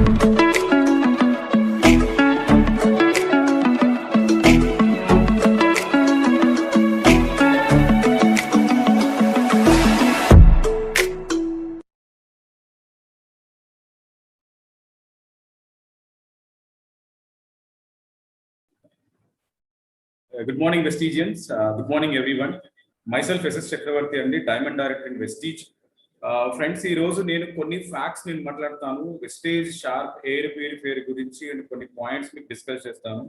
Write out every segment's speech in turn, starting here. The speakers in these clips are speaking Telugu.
Good morning, Vestigians. Good morning, everyone. Myself, SS Chakravarti, and the Diamond Director in Vestige. Friends, ఈ రోజు నేను కొన్ని ఫ్యాక్ట్స్ నేను మాట్లాడతాను. వెస్టేజ్ షార్ప్ ఎయిర్ ప్యూరిఫైయర్ గురించి అండ్ కొన్ని పాయింట్స్ మీకు డిస్కస్ చేస్తాను.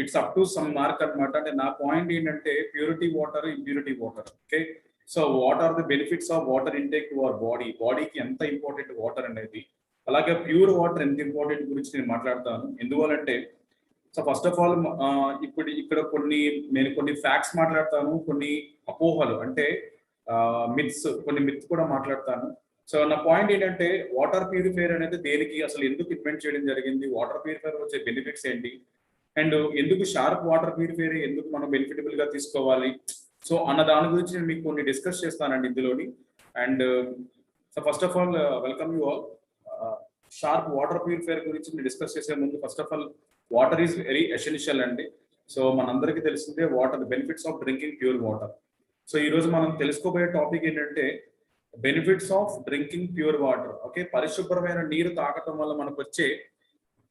It's up to some mark అన్నమాట. అంటే నా పాయింట్ ఏంటంటే purity water, impurity water. Okay, so what are the benefits of water intake to our బాడీకి ఎంత ఇంపార్టెంట్ వాటర్ అనేది, అలాగే ప్యూర్ వాటర్ ఎంత ఇంపార్టెంట్ గురించి నేను మాట్లాడతాను. ఎందువల్లంటే సో ఫస్ట్ ఆఫ్ ఆల్ ఇప్పుడు ఇక్కడ నేను కొన్ని ఫ్యాక్ట్స్ మాట్లాడతాను, కొన్ని అపోహలు అంటే కొన్ని మిత్స్ కూడా మాట్లాడతాను. సో నా పాయింట్ ఏంటంటే వాటర్ ప్యూరిఫైయర్ అనేది దేనికి అసలు ఎందుకు ఇన్వెంట్ చేయడం జరిగింది, వాటర్ ప్యూరిఫైయర్ వచ్చే బెనిఫిట్స్ ఏంటి, అండ్ ఎందుకు షార్ప్ వాటర్ ప్యూరిఫైయర్ ఎందుకు మనం బెనిఫిటబుల్ గా తీసుకోవాలి, సో అన్న దాని గురించి నేను మీకు కొన్ని డిస్కస్ చేస్తానండి ఇందులోని. And so first of all welcome you all. Sharp water purifier గురించి నేను డిస్కస్ చేసే ముందు first of all water is very essential అండి. సో మనందరికీ తెలిసిందే water, benefits of drinking pure water. So ఈ రోజు మనం తెలుసుకోబోయే టాపిక్ ఏంటంటే benefits of drinking pure water. Okay, పరిశుభ్రమైన నీరు తాగటం వల్ల మనకు వచ్చే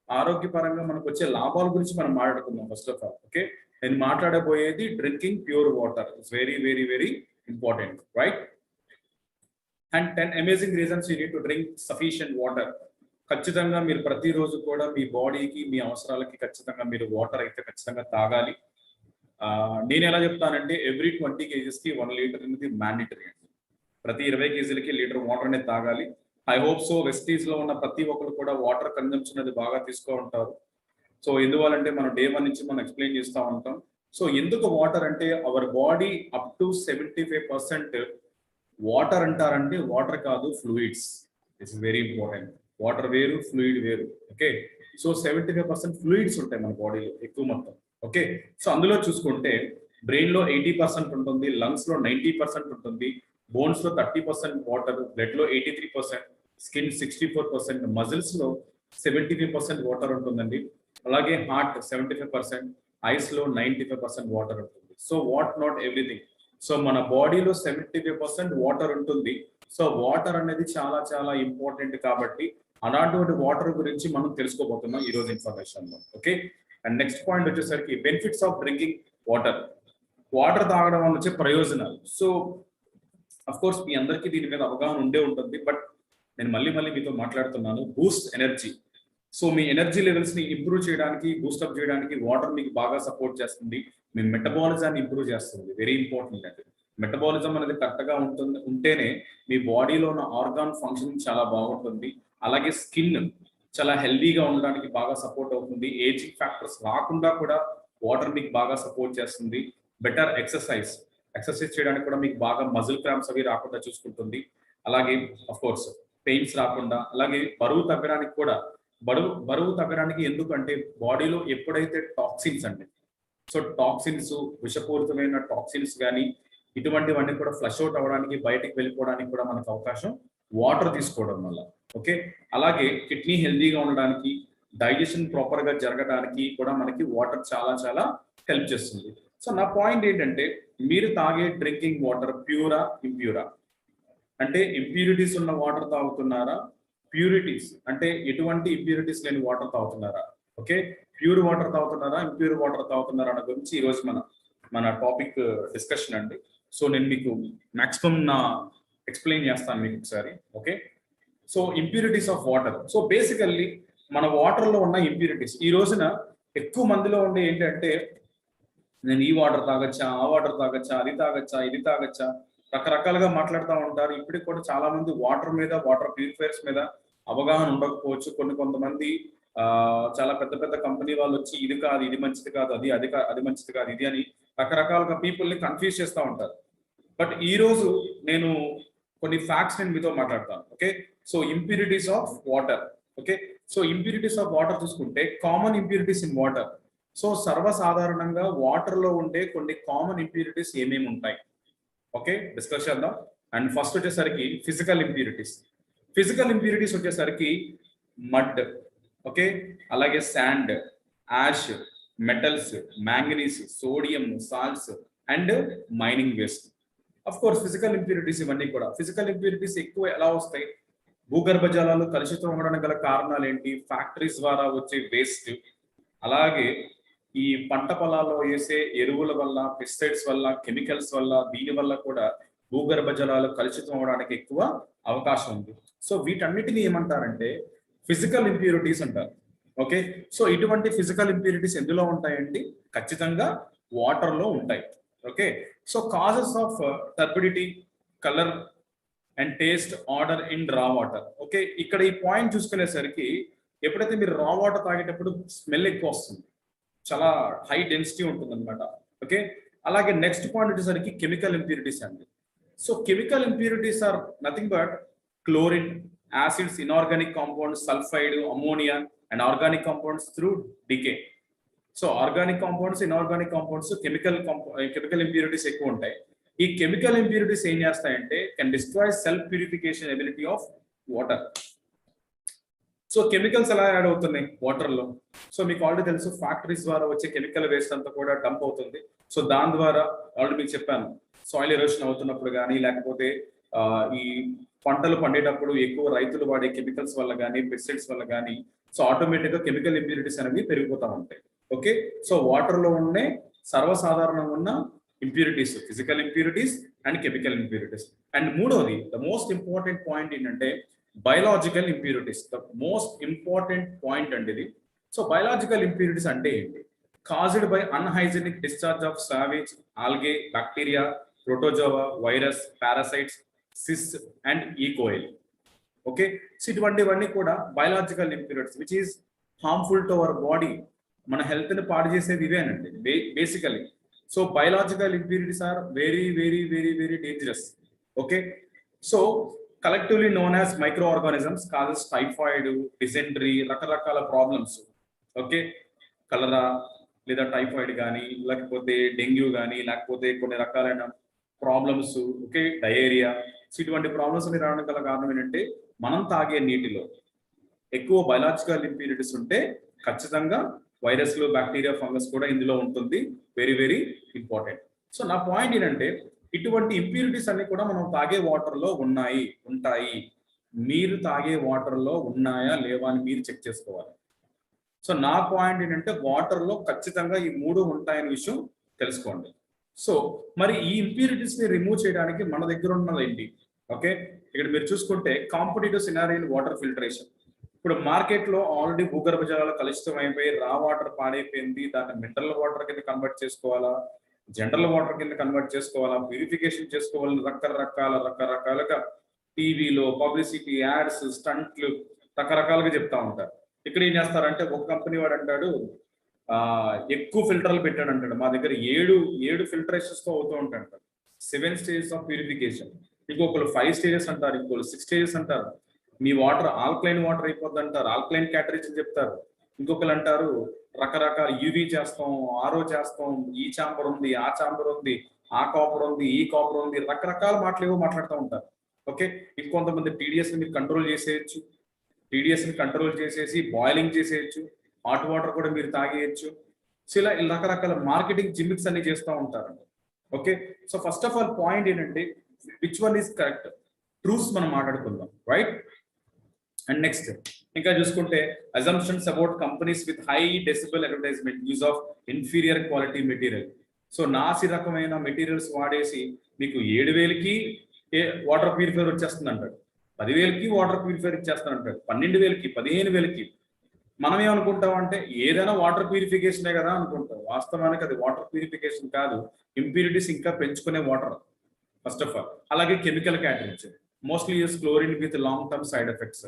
ఆరోగ్యపరంగా మనకు వచ్చే లాభాల గురించి మనం మాట్లాడుకుందాం ఫస్ట్ ఆఫ్ ఆల్. ఓకే, నేను మాట్లాడబోయేది drinking pure water is very very very important, right? And 10 amazing reasons you need to drink sufficient water. ఖచ్చితంగా మీరు ప్రతిరోజు కూడా మీ బాడీకి, మీ అవసరాలకి ఖచ్చితంగా మీరు వాటర్ అయితే ఖచ్చితంగా తాగాలి. నేను ఎలా చెప్తానంటే ఎవ్రీ 20 kgsకి 1 లీటర్ అనేది మ్యాండేటరీ అండి. ప్రతి 20 kgలకి లీటర్ వాటర్ అనేది తాగాలి. ఐ హోప్ సో వెస్టీజ్ లో ఉన్న ప్రతి ఒక్కరు కూడా వాటర్ కన్జంప్షన్ అనేది బాగా తీసుకో ఉంటారు. సో ఎందువల్లంటే మనం డే 1 నుంచి మనం ఎక్స్ప్లెయిన్ చేస్తూ ఉంటాం. సో ఎందుకు వాటర్ అంటే our body up to 75% water అంటారంటే వాటర్ కాదు, fluids. It's very important. Water వేరు, ఫ్లూయిడ్ వేరు. ఓకే, సో 75% ఫ్లూయిడ్స్ ఉంటాయి మన బాడీలో ఎక్కువ మొత్తం. ఓకే, సో అందులో చూసుకుంటే బ్రెయిన్ లో 80% ఉంటుంది, లంగ్స్ లో 90% ఉంటుంది, బోన్స్ లో 30% వాటర్, బ్లడ్ లో 83%, స్కిన్ 64%, మజిల్స్ లో 75% వాటర్ ఉంటుందండి. అలాగే హార్ట్ 75%, ఐస్ లో 95% వాటర్ ఉంటుంది. So what not everything. So మన బాడీలో 75% వాటర్ ఉంటుంది. సో వాటర్ అనేది చాలా చాలా ఇంపార్టెంట్ కాబట్టి అలాంటి వాటర్ గురించి మనం తెలుసుకోబోతున్నాం ఈ రోజు ఇన్ఫర్మేషన్ లో. ఓకే, అండ్ నెక్స్ట్ పాయింట్ వచ్చేసరికి benefits of drinking water. Water తాగడం వల్ల వచ్చే ప్రయోజనాలు. సో అఫ్ కోర్స్ మీ అందరికీ దీని మీద అవగాహన ఉండే ఉంటుంది, బట్ నేను మళ్ళీ మీతో మాట్లాడుతున్నాను. Boost energy. సో మీ ఎనర్జీ లెవెల్స్ ని ఇంప్రూవ్ చేయడానికి, బూస్టప్ చేయడానికి వాటర్ మీకు బాగా సపోర్ట్ చేస్తుంది. మీ మెటబాలిజాన్ని ఇంప్రూవ్ చేస్తుంది. వెరీ ఇంపార్టెంట్ అండి. మెటబాలిజం అనేది కరెక్ట్ గా ఉంటేనే మీ బాడీలో ఉన్న ఆర్గాన్ ఫంక్షన్ చాలా బాగుంటుంది. అలాగే స్కిన్ చాలా హెల్దీగా ఉండడానికి బాగా సపోర్ట్ అవుతుంది. ఏజింగ్ ఫ్యాక్టర్స్ రాకుండా కూడా వాటర్ మీకు బాగా సపోర్ట్ చేస్తుంది. బెటర్ ఎక్సర్సైజ్ చేయడానికి కూడా మీకు బాగా మజిల్ క్రాంప్స్ అవి రాకుండా చూసుకుంటుంది. అలాగే అఫ్ కోర్స్ పెయిన్స్ రాకుండా, అలాగే బరువు తగ్గడానికి కూడా బరువు తగ్గడానికి ఎందుకంటే బాడీలో ఎప్పుడైతే టాక్సిన్స్ అండి, సో టాక్సిన్స్, విషపూరితమైన టాక్సిన్స్ కానీ ఇటువంటివన్నీ కూడా ఫ్లష్ అవుట్ అవ్వడానికి, బయటికి వెళ్ళిపోవడానికి కూడా మనకు అవకాశం వాటర్ తీసుకోవడం వల్ల. ఓకే, అలాగే కిడ్నీ హెల్దీగా ఉండడానికి, డైజెషన్ ప్రాపర్ గా జరగడానికి కూడా మనకి వాటర్ చాలా చాలా హెల్ప్ చేస్తుంది. సో నా పాయింట్ ఏంటంటే మీరు తాగే డ్రింకింగ్ వాటర్ ప్యూరా, ఇంప్యూరా? అంటే ఇంప్యూరిటీస్ ఉన్న వాటర్ తాగుతున్నారా, ప్యూరిటీస్ అంటే ఎటువంటి ఇంప్యూరిటీస్ లేని వాటర్ తాగుతున్నారా? ఓకే, ప్యూర్ వాటర్ తాగుతున్నారా, ఇంప్యూర్ వాటర్ తాగుతున్నారా అన్న గురించి ఈరోజు మన టాపిక్ డిస్కషన్ అండి. సో నేను మీకు మాక్సిమం ఎక్స్ప్లెయిన్ చేస్తాను మీకు ఒకసారి. Okay, so impurities of water. So basically మన వాటర్ లో ఉన్న ఇంప్యూరిటీస్ ఈ రోజున ఎక్కువ మందిలో ఉండే ఏంటంటే నేను ఈ వాటర్ తాగొచ్చా, ఆ వాటర్ తాగొచ్చా, అది తాగొచ్చా, ఇది తాగొచ్చా, రకరకాలుగా మాట్లాడుతూ ఉంటారు. ఇప్పటికి కూడా చాలా మంది వాటర్ మీద, వాటర్ ప్యూరిఫైయర్స్ మీద అవగాహన ఉండకపోవచ్చు. కొంతమంది చాలా పెద్ద కంపెనీ వాళ్ళు వచ్చి ఇది కాదు, ఇది మంచిది కాదు, అది మంచిది కాదు, ఇది అని రకరకాలుగా పీపుల్ని కన్ఫ్యూజ్ చేస్తూ ఉంటారు. బట్ ఈ రోజు నేను కొన్ని ఫ్యాక్ట్స్ నేను మీతో మాట్లాడతాను. Okay, so impurities of water. Okay, so impurities of water చూసుకుంటే common impurities in water. So సర్వసాధారణంగా వాటర్ లో ఉండే కొన్ని కామన్ ఇంప్యూరిటీస్ ఏమేమి ఉంటాయి, ఓకే డిస్కస్ చేద్దాం. అండ్ ఫస్ట్ వచ్చేసరికి ఫిజికల్ ఇంప్యూరిటీస్ వచ్చేసరికి మడ్, ఓకే, అలాగే sand, ash, metals, manganese, sodium, salts and mining waste. Of course physical impurities ఇవన్నీ కూడా. ఫిజికల్ ఇంప్యూరిటీస్ ఎక్కువ ఎలా వస్తాయి? భూగర్భ జలాలు కలుషితం అవ్వడానికి గల కారణాలు ఏంటి? ఫ్యాక్టరీస్ ద్వారా వచ్చే వేస్ట్, అలాగే ఈ పంట పొలాల్లో వేసే ఎరువుల వల్ల, పెస్టిసైడ్స్ వల్ల, కెమికల్స్ వల్ల, దీని వల్ల కూడా భూగర్భ జలాలు కలుషితం అవడానికి ఎక్కువ అవకాశం ఉంది. సో వీటన్నిటిని ఏమంటారంటే ఫిజికల్ ఇంప్యూరిటీస్ అంటారు. ఓకే, సో ఇటువంటి ఫిజికల్ ఇంప్యూరిటీస్ ఎందులో ఉంటాయండి? ఖచ్చితంగా వాటర్ లో ఉంటాయి. Okay, so causes of turbidity, colour and taste, order in రా వాటర్. ఓకే, ఇక్కడ ఈ పాయింట్ చూసుకునేసరికి ఎప్పుడైతే మీరు రా వాటర్ తాగేటప్పుడు స్మెల్ ఎక్కువ వస్తుంది, చాలా హై డెన్సిటీ ఉంటుంది అనమాట. ఓకే, అలాగే నెక్స్ట్ పాయింట్ వచ్చేసరికి కెమికల్ ఇంప్యూరిటీస్ అండి. So chemical impurities are nothing but chlorine, acids, inorganic compounds, sulphide, ammonia and organic compounds through decay. So organic compounds, inorganic compounds, chemical impurities ఎక్కువ ఉంటాయి. ఈ కెమికల్ ఇంప్యూరిటీస్ ఏం చేస్తాయంటే can destroy self purification ability of water. So chemicals ఎలా యాడ్ అవుతున్నాయి వాటర్ లో? సో మీకు ఆల్రెడీ తెలుసు, ఫ్యాక్టరీస్ ద్వారా వచ్చే కెమికల్ వేస్ట్ అంతా కూడా డంప్ అవుతుంది. సో దాని ద్వారా ఆల్రెడీ మీకు చెప్పాను, సాయిల్ ఎరోషన్ అవుతున్నప్పుడు కానీ, లేకపోతే ఈ పంటలు పండేటప్పుడు ఎక్కువ రైతులు వాడే కెమికల్స్ వల్ల కానీ, పెస్టిసైడ్స్ వల్ల కానీ, సో ఆటోమేటిక్ గా కెమికల్ ఇంప్యూరిటీస్ అనేవి పెరిగిపోతూ ఉంటాయి. ఓకే, సో వాటర్ లో ఉండే సర్వసాధారణంగా ఉన్న impurities, physical impurities and chemical impurities. And మూడోది, ద మోస్ట్ ఇంపార్టెంట్ పాయింట్ ఏంటంటే biological impurities. The most important point అండి ఇది. సో బయలాజికల్ ఇంప్యూరిటీస్ అంటే ఏంటి? Caused by unhygienic discharge of sewage, algae, bacteria, protozoa, virus, parasites, cyst and E coli. Okay, so ఇటువంటివన్నీ కూడా biological impurities which is harmful to our body. మన హెల్త్ ని పాడు చేసేది ఇవేనండి basically. So biological impurities are very very very very dangerous. Okay, so collectively known as micro organisms causes typhoid, dysentery, రకరకాల ప్రాబ్లమ్స్. ఓకే, కలరా లేదా టైఫాయిడ్ కానీ, లేకపోతే డెంగ్యూ కానీ, లేకపోతే కొన్ని రకాలైన ప్రాబ్లమ్స్. Okay, diarrhoea. సో ఇటువంటి ప్రాబ్లమ్స్ అన్ని రావడానికి గల కారణం ఏంటంటే మనం తాగే నీటిలో ఎక్కువ బయలాజికల్ ఇంప్యూరిటీస్ ఉంటే ఖచ్చితంగా వైరస్లు, బ్యాక్టీరియా, ఫంగస్ కూడా ఇందులో ఉంటుంది. Very very important. సో నా పాయింట్ ఏంటంటే ఇటువంటి ఇంప్యూరిటీస్ అన్ని కూడా మనం తాగే వాటర్ లో ఉంటాయి. మీరు తాగే వాటర్ లో ఉన్నాయా లేవా అని మీరు చెక్ చేసుకోవాలి. సో నా పాయింట్ ఏంటంటే వాటర్ లో ఖచ్చితంగా ఈ మూడు ఉంటాయనే విషయం తెలుసుకోండి. సో మరి ఈ ఇంప్యూరిటీస్ ని రిమూవ్ చేయడానికి మన దగ్గర ఉన్నది ఏంటి? ఓకే, ఇక్కడ మీరు చూసుకుంటే competitive scenario in water filtration. ఇప్పుడు మార్కెట్ లో ఆల్రెడీ భూగర్భ జలాలు కలుషితం అయిపోయి రా వాటర్ పాడైపోయింది. దాన్ని మినరల్ వాటర్ కింద కన్వర్ట్ చేసుకోవాలా, జనరల్ వాటర్ కింద కన్వర్ట్ చేసుకోవాలా, ప్యూరిఫికేషన్ చేసుకోవాలని రకరకాలుగా టీవీలో పబ్లిసిటీ, యాడ్స్, స్టంట్లు రకరకాలుగా చెప్తా ఉంటారు. ఇక్కడ ఏం చేస్తారంటే ఒక కంపెనీ వాడు అంటాడు ఎక్కువ ఫిల్టర్లు పెట్టాడు అంటాడు, మా దగ్గర ఏడు ఫిల్టరేషన్స్ తో అవుతూ ఉంటాడు. 7 stages ఆఫ్ ప్యూరిఫికేషన్. ఇంకొకరు 5 stages అంటారు, ఇంకొకరు 6 stages అంటారు. మీ వాటర్ ఆల్కలైన్ వాటర్ అయిపోద్ది అంటారు, ఆల్కలైన్ క్యాటరేజ్ చెప్తారు. ఇంకొకరు అంటారు రకరకాల యూవీ చేస్తాం, ఆర్ఓ చేస్తాం, ఈ చాంబర్ ఉంది, ఆ చాంబర్ ఉంది, ఆ కాపర్ ఉంది, ఈ కాపర్ ఉంది, రకరకాల మాటలు ఏవో మాట్లాడుతూ ఉంటారు. ఓకే, ఇంకొంతమంది టీడీఎస్ ని కంట్రోల్ చేసేయచ్చు, టీడీఎస్ ని కంట్రోల్ చేసేసి బాయిలింగ్ చేసేయచ్చు, హాట్ వాటర్ కూడా మీరు తాగేయచ్చు. సో ఇలా రకరకాల మార్కెటింగ్ జిమ్మిక్స్ అన్ని చేస్తూ ఉంటారు. Okay, so first of all point ఏంటంటే which one is correct, truths మనం మాట్లాడుకుందాం, రైట్? అండ్ నెక్స్ట్ ఇంకా చూసుకుంటే assumptions about companies with high decibel advertisement use of inferior quality material. So నాసి రకమైన మెటీరియల్స్ వాడేసి మీకు 7,000కి వాటర్ ప్యూరిఫైర్ వచ్చేస్తుంది అంటాడు, 10,000కి వాటర్ ప్యూరిఫైర్ ఇచ్చేస్తాను అంటాడు, 12,000కి, 15,000కి. మనం ఏమనుకుంటాం అంటే ఏదైనా వాటర్ ప్యూరిఫికేషనే కదా అనుకుంటాం. వాస్తవానికి అది వాటర్ ప్యూరిఫికేషన్ కాదు, ఇంప్యూరిటీస్ ఇంకా పెంచుకునే వాటర్ ఫస్ట్ ఆఫ్ ఆల్. అలాగే chemical క్యాటరేజ్ mostly use chlorine with long term side effects.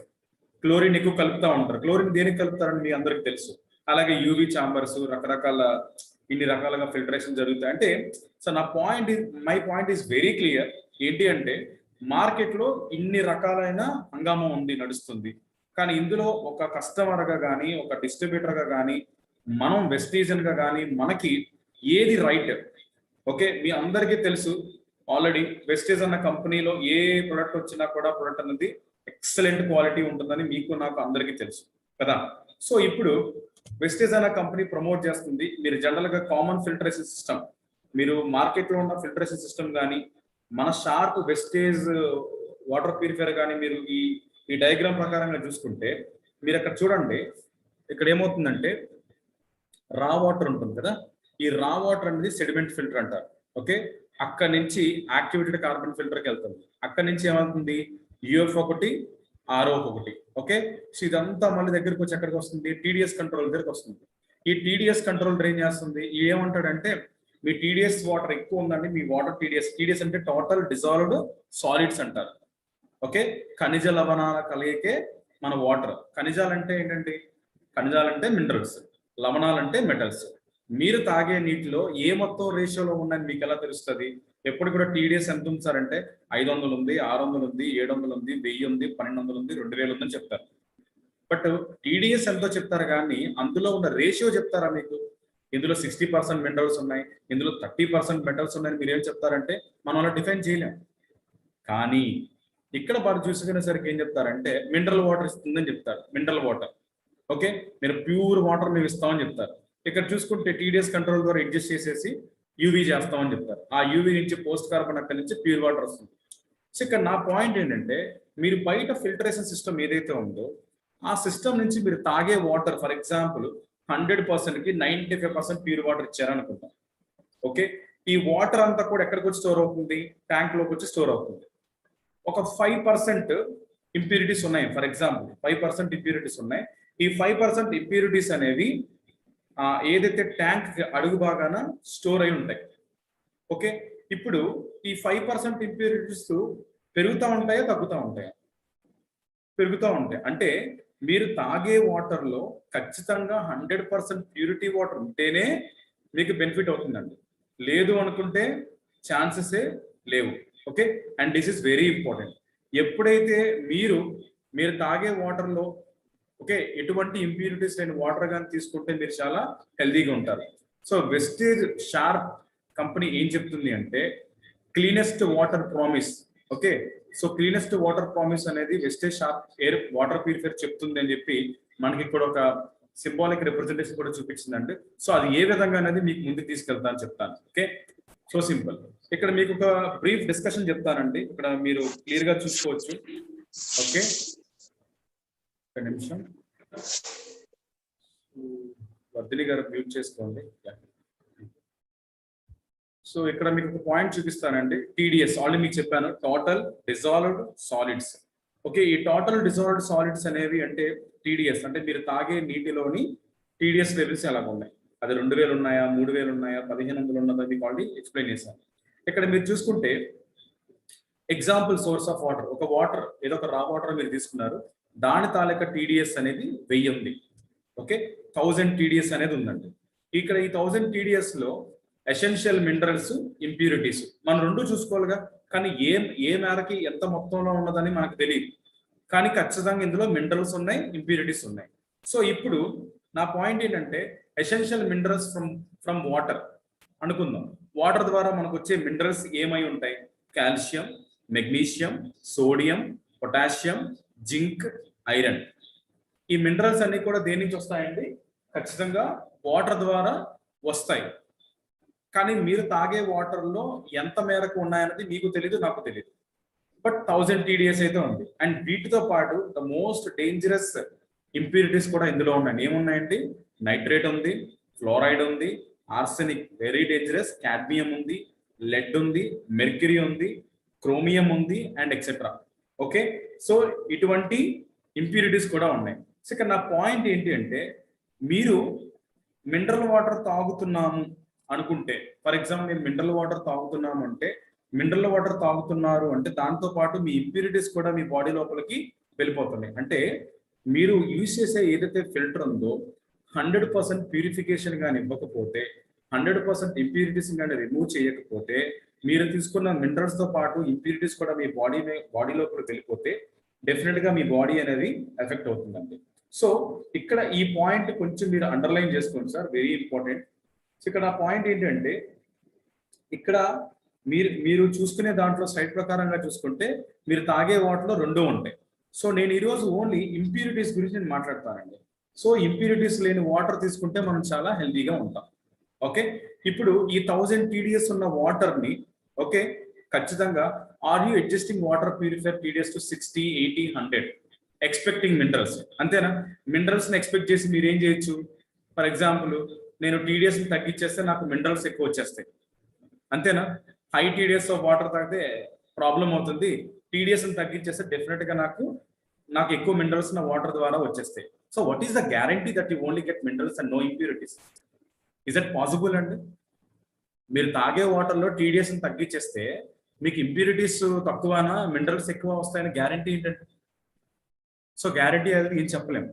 Chlorine ఎక్కువ కలుపుతూ ఉంటారు. క్లోరిన్ దేనికి కలుపుతారని మీ అందరికి తెలుసు. అలాగే యూవీ చాంబర్స్, రకరకాల ఇన్ని రకాలుగా ఫిల్టరేషన్ జరుగుతాయి. అంటే so my point is very clear. ఏంటి అంటే మార్కెట్ లో ఇన్ని రకాలైన హంగామా ఉంది, నడుస్తుంది. కానీ ఇందులో ఒక కస్టమర్ గా కానీ, ఒక డిస్ట్రిబ్యూటర్ గా కానీ, మనం వెస్టీజన్ గా కానీ మనకి ఏది రైట్? ఓకే, మీ అందరికీ తెలుసు ఆల్రెడీ వెస్టీజ్ అన్న కంపెనీలో ఏ ప్రొడక్ట్ వచ్చినా కూడా ప్రొడక్ట్ అనేది ఎక్సలెంట్ క్వాలిటీ ఉంటుందని మీకు నాకు అందరికీ తెలుసు కదా. సో ఇప్పుడు వెస్టేజ్ అనే కంపెనీ ప్రమోట్ చేస్తుంది, మీరు జనరల్ గా కామన్ ఫిల్టరేషన్ సిస్టమ్, మీరు మార్కెట్ లో ఉన్న ఫిల్టరేషన్ సిస్టమ్ కానీ మన షార్ప్ వెస్టేజ్ వాటర్ ప్యూరిఫైయర్ కానీ మీరు ఈ డయాగ్రామ్ ప్రకారంగా చూసుకుంటే మీరు అక్కడ చూడండి, ఇక్కడ ఏమవుతుందంటే రా వాటర్ ఉంటుంది కదా, ఈ రా వాటర్ అనేది సెడిమెంట్ ఫిల్టర్ అంటారు. ఓకే, అక్కడ నుంచి యాక్టివేటెడ్ కార్బన్ ఫిల్టర్కి వెళ్తుంది. అక్కడ నుంచి ఏమవుతుంది యూఎఫ్ ఒకటి, ఆర్ఓ ఒకటి. ఓకే, సో ఇదంతా మళ్ళీ దగ్గరికి వచ్చి ఎక్కడికి వస్తుంది, టీడీఎస్ కంట్రోల్ దగ్గరికి వస్తుంది. ఈ టీడీఎస్ కంట్రోల్ ఏం చేస్తుంది, ఏమంటాడంటే మీ టీడీఎస్ వాటర్ ఎక్కువ ఉందండి, మీ వాటర్ టీడీఎస్ అంటే టోటల్ డిజాల్వ్డ్ సాలిడ్స్ అంటారు. ఓకే, ఖనిజ లవణాల కలయికే మన వాటర్. ఖనిజాలు అంటే ఏంటండి, ఖనిజాలు అంటే మినరల్స్, లవణాలు అంటే మెటల్స్. మీరు తాగే నీటిలో ఏ మొత్తం రేషియోలో ఉందని మీకు ఎలా తెలుస్తుంది? ఎప్పుడు కూడా టీడీఎస్ ఎంత ఉంది సార్ అంటే 500 ఉంది, 600 ఉంది, 700 ఉంది, 1000 ఉంది, 1200 ఉంది, 2000 ఉందని చెప్తారు. బట్ టీడీఎస్ ఎంతో చెప్తారు కానీ అందులో ఉన్న రేషియో చెప్తారా మీకు? ఇందులో 60% మినరల్స్ ఉన్నాయి, ఇందులో 30% మెటల్స్ ఉన్నాయని మీరు ఏం చెప్తారంటే మనం అలా డిఫైన్ చేయలేం. కానీ ఇక్కడ వారు చూసుకునేసరికి ఏం చెప్తారంటే మినరల్ వాటర్ ఇస్తుందని చెప్తారు. మినరల్ వాటర్, ఓకే, మీరు ప్యూర్ వాటర్ మేము ఇస్తామని చెప్తారు. ఇక్కడ చూసుకుంటే టీడీఎస్ కంట్రోల్ ద్వారా అడ్జస్ట్ చేసేసి యూవీ చేస్తామని చెప్తారు. ఆ యూవీ నుంచి పోస్ట్ కార్బన్ అక్కడి నుంచి ప్యూర్ వాటర్ వస్తుంది. సో ఇక్కడ నా పాయింట్ ఏంటంటే మీరు బయట ఫిల్టరేషన్ సిస్టమ్ ఏదైతే ఉందో ఆ సిస్టమ్ నుంచి మీరు తాగే వాటర్, ఫర్ ఎగ్జాంపుల్ 100%కి 95% ప్యూర్ వాటర్ ఇచ్చారనుకుంటాం. ఓకే, ఈ వాటర్ అంతా కూడా ఎక్కడికి వచ్చి స్టోర్ అవుతుంది, ట్యాంక్ లోకి వచ్చి స్టోర్ అవుతుంది. ఒక 5% ఇంప్యూరిటీస్ ఉన్నాయి, ఫర్ ఎగ్జాంపుల్ 5% ఇంప్యూరిటీస్ ఉన్నాయి. ఈ 5% ఇంప్యూరిటీస్ అనేవి ఏదైతే ట్యాంక్ అడుగు భాగాన స్టోర్ అయి ఉంటాయి. ఓకే, ఇప్పుడు ఈ 5% ఇంప్యూరిటీస్ పెరుగుతూ ఉంటాయా తగ్గుతూ ఉంటాయా? పెరుగుతూ ఉంటాయి. అంటే మీరు తాగే వాటర్ లో ఖచ్చితంగా 100% ప్యూరిటీ వాటర్ ఉంటేనే మీకు బెనిఫిట్ అవుతుందండి, లేదు అనుకుంటే ఛాన్సెసే లేవు. Okay, and this is very important. ఎప్పుడైతే మీరు తాగే వాటర్ లో ఓకే ఎటువంటి ఇంప్యూరిటీస్ లేని వాటర్ కానీ తీసుకుంటే మీరు చాలా హెల్దీగా ఉంటారు. సో వెస్టేజ్ షార్ప్ కంపెనీ ఏం చెప్తుంది అంటే cleanest water promise. Okay, so cleanest water promise అనేది Vestige Sharp air water purifier చెప్తుంది అని చెప్పి మనకి ఇక్కడ ఒక సింబాలిక్ రిప్రజెంటేషన్ కూడా చూపించిందండి. సో అది ఏ విధంగా అనేది మీకు ముందుకు తీసుకెళ్తా అని చెప్తాను. Okay, so simple. ఇక్కడ మీకు ఒక బ్రీఫ్ డిస్కషన్ చెప్తానండి, ఇక్కడ మీరు క్లియర్ గా చూసుకోవచ్చు. ఓకే, ఒక నిమిషం, వర్ధిని గారు మ్యూట్ చేసుకోండి. సో ఇక్కడ మీకు ఒక పాయింట్ చూపిస్తానండి, టీడీఎస్ ఆల్రెడీ మీకు చెప్పాను, టోటల్ డిజాల్వ్డ్ సాలిడ్స్. ఓకే, ఈ టోటల్ డిజాల్వ్డ్ సాలిడ్స్ అనేవి అంటే టీడీఎస్ అంటే మీరు తాగే నీటిలోని టీడీఎస్ లెవెల్స్ ఎలాగ ఉన్నాయి, అది 2000 ఉన్నాయా, 3000 ఉన్నాయా, 1500 ఉన్నదా మీకు ఆల్రెడీ ఎక్స్ప్లెయిన్ చేశాను. ఇక్కడ మీరు చూసుకుంటే ఎగ్జాంపుల్ సోర్స్ ఆఫ్ వాటర్, ఒక వాటర్ ఏదో ఒక రా వాటర్ మీరు తీసుకున్నారు, దాని తాలూకా టీడీఎస్ అనేది 1000 ఉంది. ఓకే, 1000 టీడీఎస్ అనేది ఉందండి. ఇక్కడ ఈ 1000 టీడీఎస్ లో ఎసెన్షియల్ మినరల్స్, ఇంప్యూరిటీస్ మనం రెండు చూసుకోవాలిగా, కానీ ఏ మేరకి ఎంత మొత్తంలో ఉన్నదని మనకు తెలియదు, కానీ ఖచ్చితంగా ఇందులో మినరల్స్ ఉన్నాయి, ఇంప్యూరిటీస్ ఉన్నాయి. సో ఇప్పుడు నా పాయింట్ ఏంటంటే ఎసెన్షియల్ మినరల్స్ ఫ్రమ్ వాటర్ అనుకుందాం. వాటర్ ద్వారా మనకు వచ్చే మినరల్స్ ఏమై ఉంటాయి, calcium, magnesium, sodium, potassium, zinc, iron. ఈ మినరల్స్ అన్ని కూడా దేని నుంచి వస్తాయండి, ఖచ్చితంగా వాటర్ ద్వారా వస్తాయి. కానీ మీరు తాగే వాటర్ లో ఎంత మేరకు ఉన్నాయన్నది మీకు తెలియదు, నాకు తెలియదు. బట్ 1000 టీడీఎస్ అయితే ఉంది. అండ్ వీటితో పాటు ద మోస్ట్ డేంజరస్ ఇంప్యూరిటీస్ కూడా ఇందులో ఉన్నాయి. ఏమున్నాయండి, నైట్రేట్ ఉంది, ఫ్లోరైడ్ ఉంది, ఆర్సెనిక్ వెరీ డేంజరస్, క్యాడ్మియం ఉంది, లెడ్ ఉంది, మెర్క్యూరీ ఉంది, క్రోమియం ఉంది, అండ్ ఎక్సెట్రా. ఓకే, సో ఇటువంటి ఇంప్యూరిటీస్ కూడా ఉన్నాయి. సో ఇక్కడ నా పాయింట్ ఏంటి అంటే మీరు మినరల్ వాటర్ తాగుతున్నాము అనుకుంటే, ఫర్ ఎగ్జాంపుల్ మీరు మినరల్ వాటర్ తాగుతున్నాము అంటే, మినరల్ వాటర్ తాగుతున్నారు అంటే దాంతో పాటు మీ ఇంప్యూరిటీస్ కూడా మీ బాడీ లోపలికి వెళ్ళిపోతున్నాయి. అంటే మీరు యూజ్ చేసే ఏదైతే ఫిల్టర్ ఉందో 100% ప్యూరిఫికేషన్ కానీ ఇవ్వకపోతే, 100% ఇంప్యూరిటీస్ కానీ రిమూవ్ చేయకపోతే, మీరు తీసుకున్న మినరల్స్ తో పాటు ఇంప్యూరిటీస్ కూడా మీ బాడీ లోపలికి వెళ్ళిపోతే డెఫినెట్ గా మీ బాడీ అనేది ఎఫెక్ట్ అవుతుందండి. సో ఇక్కడ ఈ పాయింట్ కొంచెం మీరు అండర్లైన్ చేసుకోండి సార్, వెరీ ఇంపార్టెంట్. సో ఇక్కడ ఆ పాయింట్ ఏంటంటే ఇక్కడ మీరు చూసుకునే దాంట్లో సైట్ ప్రకారంగా చూసుకుంటే మీరు తాగే వాటర్లో 2 ఉంటాయి. సో నేను ఈరోజు ఓన్లీ ఇంప్యూరిటీస్ గురించి నేను మాట్లాడతానండి. సో ఇంప్యూరిటీస్ లేని వాటర్ తీసుకుంటే మనం చాలా హెల్తీగా ఉంటాం. ఓకే, ఇప్పుడు ఈ 1000 TDS ఉన్న వాటర్ని, ఓకే, ఖచ్చితంగా are you adjusting water purifier TDS to 60, 80, 100 expecting minerals, అంతేనా? మినరల్స్ని ఎక్స్పెక్ట్ చేసి మీరు ఏం చేయొచ్చు? ఫర్ ఎగ్జాంపుల్, నేను TDSని తగ్గించేస్తే నాకు మినరల్స్ ఎక్కువ వచ్చేస్తాయి, అంతేనా? హై TDS ఆఫ్ వాటర్ తాగితే ప్రాబ్లం అవుతుంది, TDSని తగ్గించేస్తే డెఫినెట్గా నాకు ఎక్కువ మినరల్స్ నా వాటర్ ద్వారా వచ్చేస్తాయి. So what is the guarantee that you only get minerals and no impurities? Is it possible అండి? మీరు తాగే వాటర్లో TDSని తగ్గించేస్తే మీకు ఇంప్యూరిటీస్ తక్కువనా మినరల్స్ ఎక్కువ వస్తాయని గ్యారంటీ ఏంటంటే? సో గ్యారంటీ అనేది ఏం చెప్పలేము.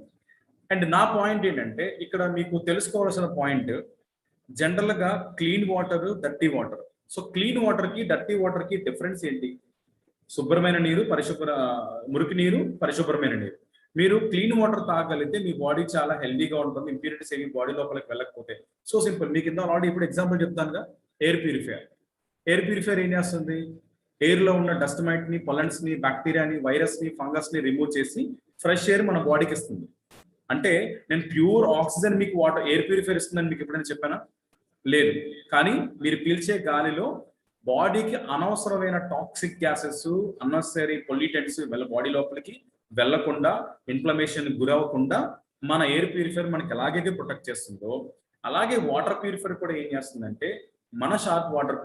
అండ్ నా పాయింట్ ఏంటంటే, ఇక్కడ మీకు తెలుసుకోవాల్సిన పాయింట్, జనరల్గా clean water, dirty water. So clean వాటర్కి డర్టీ వాటర్కి డిఫరెన్స్ ఏంటి? శుభ్రమైన నీరు, మురికి నీరు, పరిశుభ్రమైన నీరు. మీరు క్లీన్ వాటర్ తాగలిగితే మీ బాడీ చాలా హెల్దీగా ఉంటుంది, ఇంప్యూరిటీస్ ఏమి బాడీ లోపలికి వెళ్ళకపోతే. సో సింపుల్, మీకు ఇంత ఆల్రెడీ ఇప్పుడు ఎగ్జాంపుల్ చెప్తానుగా, ఎయిర్ ప్యూరిఫైయర్. ఎయిర్ ప్యూరిఫైయర్ ఏం చేస్తుంది? ఎయిర్లో ఉన్న డస్ట్ మైట్ని, పొలెన్స్ని, బ్యాక్టీరియాని, వైరస్ని, ఫంగస్ని రిమూవ్ చేసి ఫ్రెష్ ఎయిర్ మన బాడీకి ఇస్తుంది. అంటే నేను ప్యూర్ ఆక్సిజన్ మీకు ఎయిర్ ప్యూరిఫైయర్ ఇస్తుందని మీకు ఎప్పుడైనా చెప్పానా? లేదు. కానీ మీరు పీల్చే గాలిలో బాడీకి అనవసరమైన toxic gases, unnecessary pollutants body లోపలికి వెళ్లకుండా, ఇన్ఫ్లమేషన్ గురవ్వకుండా మన ఎయిర్ ప్యూరిఫైయర్ మనకి ఎలాగైతే ప్రొటెక్ట్ చేస్తుందో, అలాగే వాటర్ ప్యూరిఫైయర్ కూడా ఏం చేస్తుందంటే, మన షార్ప్ వాటర్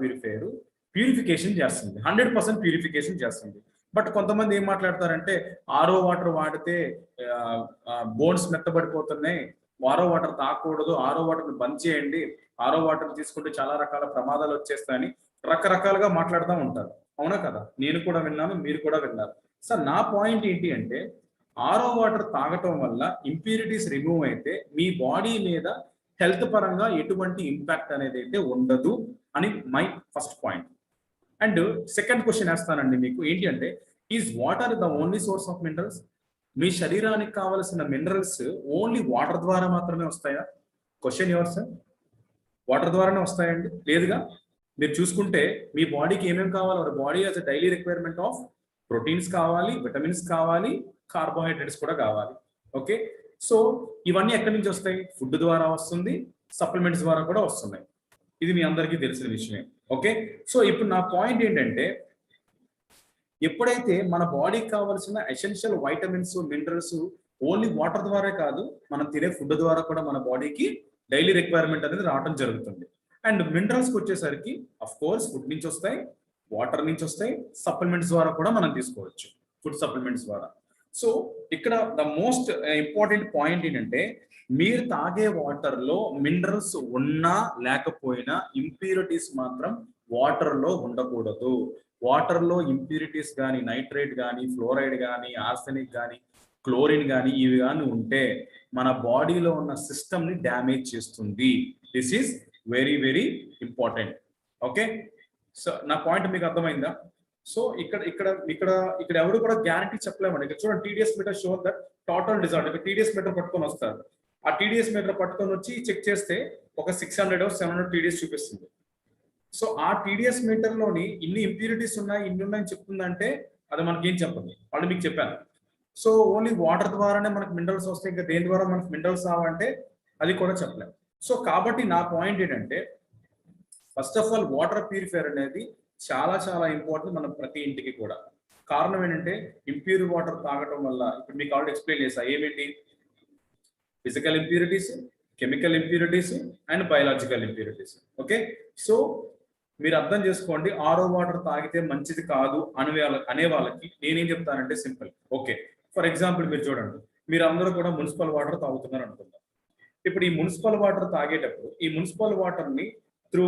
ప్యూరిఫికేషన్ చేస్తుంది, 100% ప్యూరిఫికేషన్ చేస్తుంది. బట్ కొంతమంది ఏం మాట్లాడతారంటే, ఆరో వాటర్ వాడితే బోన్స్ మెత్తబడిపోతున్నాయి, ఆరో వాటర్ తాగకూడదు, ఆరో వాటర్ బంద్ చేయండి, ఆరో వాటర్ తీసుకుంటే చాలా రకాల ప్రమాదాలు వచ్చేస్తాయని రకరకాలుగా మాట్లాడుతూ ఉంటారు. అవునా కదా? నేను కూడా విన్నాను, మీరు కూడా విన్నారు. సార్ నా పాయింట్ ఏంటి అంటే, ఆరో వాటర్ తాగటం వల్ల ఇంప్యూరిటీస్ రిమూవ్ అయితే మీ బాడీ మీద హెల్త్ పరంగా ఎటువంటి ఇంపాక్ట్ అనేది అయితే ఉండదు అని my first point. And second question వేస్తానండి మీకు, ఏంటి అంటే, is water the only source of minerals? మీ శరీరానికి కావలసిన మినరల్స్ ఓన్లీ వాటర్ ద్వారా మాత్రమే వస్తాయా? Question your sir. వాటర్ ద్వారానే వస్తాయండి? లేదుగా. మీరు చూసుకుంటే మీ బాడీకి ఏమేమి కావాలి? Body as a daily requirement of proteins కావాలి, విటమిన్స్ కావాలి, కార్బోహైడ్రేట్స్ కూడా కావాలి. ఓకే, సో ఇవన్నీ ఎక్కడి నుంచి వస్తాయి? ఫుడ్ ద్వారా వస్తుంది, సప్లిమెంట్స్ ద్వారా కూడా వస్తున్నాయి. ఇది మీ అందరికీ తెలిసిన విషయమే. ఓకే, సో ఇప్పుడు నా పాయింట్ ఏంటంటే, ఎప్పుడైతే మన బాడీకి కావాల్సిన essential vitamins, minerals only water ద్వారా కాదు, మనం తినే ఫుడ్ ద్వారా కూడా మన బాడీకి డైలీ రిక్వైర్మెంట్ అనేది రావడం జరుగుతుంది. అండ్ మినరల్స్కి వచ్చేసరికి అఫ్ కోర్స్ ఫుడ్ నుంచి వస్తాయి, వాటర్ నుంచి వస్తాయి, సప్లిమెంట్స్ ద్వారా కూడా మనం తీసుకోవచ్చు, ఫుడ్ సప్లిమెంట్స్ ద్వారా. సో ఇక్కడ ద మోస్ట్ ఇంపార్టెంట్ పాయింట్ ఏంటంటే, మీరు తాగే వాటర్లో మినరల్స్ ఉన్నా లేకపోయినా ఇంప్యూరిటీస్ మాత్రం వాటర్లో ఉండకూడదు. వాటర్లో ఇంప్యూరిటీస్ కానీ, నైట్రేట్ కానీ, ఫ్లోరైడ్ కానీ, ఆర్సెనిక్ కానీ, క్లోరిన్ కానీ, ఇవి కానీ ఉంటే మన బాడీలో ఉన్న సిస్టమ్ని డ్యామేజ్ చేస్తుంది. This is very very important. Okay, so నా పాయింట్ మీకు అర్థమైందా? సో ఇక్కడ ఇక్కడ ఇక్కడ ఇక్కడ ఎవరు కూడా గ్యారంటీ చెప్పలేమండి. ఇక్కడ చూడండి, TDS meter show that total disorder. TDS meter పట్టుకొని వస్తారు, ఆ TDS మీటర్ పట్టుకొని వచ్చి చెక్ చేస్తే ఒక 600 or 700 TDS చూపిస్తుంది. సో ఆ TDS మీటర్లోని ఇన్ని ఇంప్యూరిటీస్ ఉన్నాయి, ఇన్ని ఉన్నాయని చెప్తుందంటే అది మనకేం చెప్పండి, వాళ్ళు మీకు చెప్పాను. సో ఓన్లీ వాటర్ ద్వారానే మనకు మినరల్స్ వస్తాయి, ఇంకా దేని ద్వారా మనకు మినరల్స్ రావంటే అది కూడా చెప్పలేము. సో కాబట్టి నా పాయింట్ ఏంటంటే, first of all water purifier అనేది చాలా చాలా ఇంపార్టెంట్ మన ప్రతి ఇంటికి కూడా. కారణం ఏంటంటే, ఇంప్యూర్ వాటర్ తాగటం వల్ల, ఇప్పుడు మీకు ఆల్రెడీ ఎక్స్ప్లెయిన్ చేసా ఏమేంటి, physical impurities, chemical impurities and biological impurities. Okay, so మీరు అర్థం చేసుకోండి, ఆరో వాటర్ తాగితే మంచిది కాదు అనే వాళ్ళకి నేనేం చెప్తానంటే సింపుల్. ఓకే, ఫర్ ఎగ్జాంపుల్ మీరు చూడండి, మీరు అందరూ కూడా మున్సిపల్ వాటర్ తాగుతున్నారు అనుకుందాం. ఇప్పుడు ఈ మున్సిపల్ వాటర్ తాగేటప్పుడు ఈ మున్సిపల్ వాటర్ని త్రూ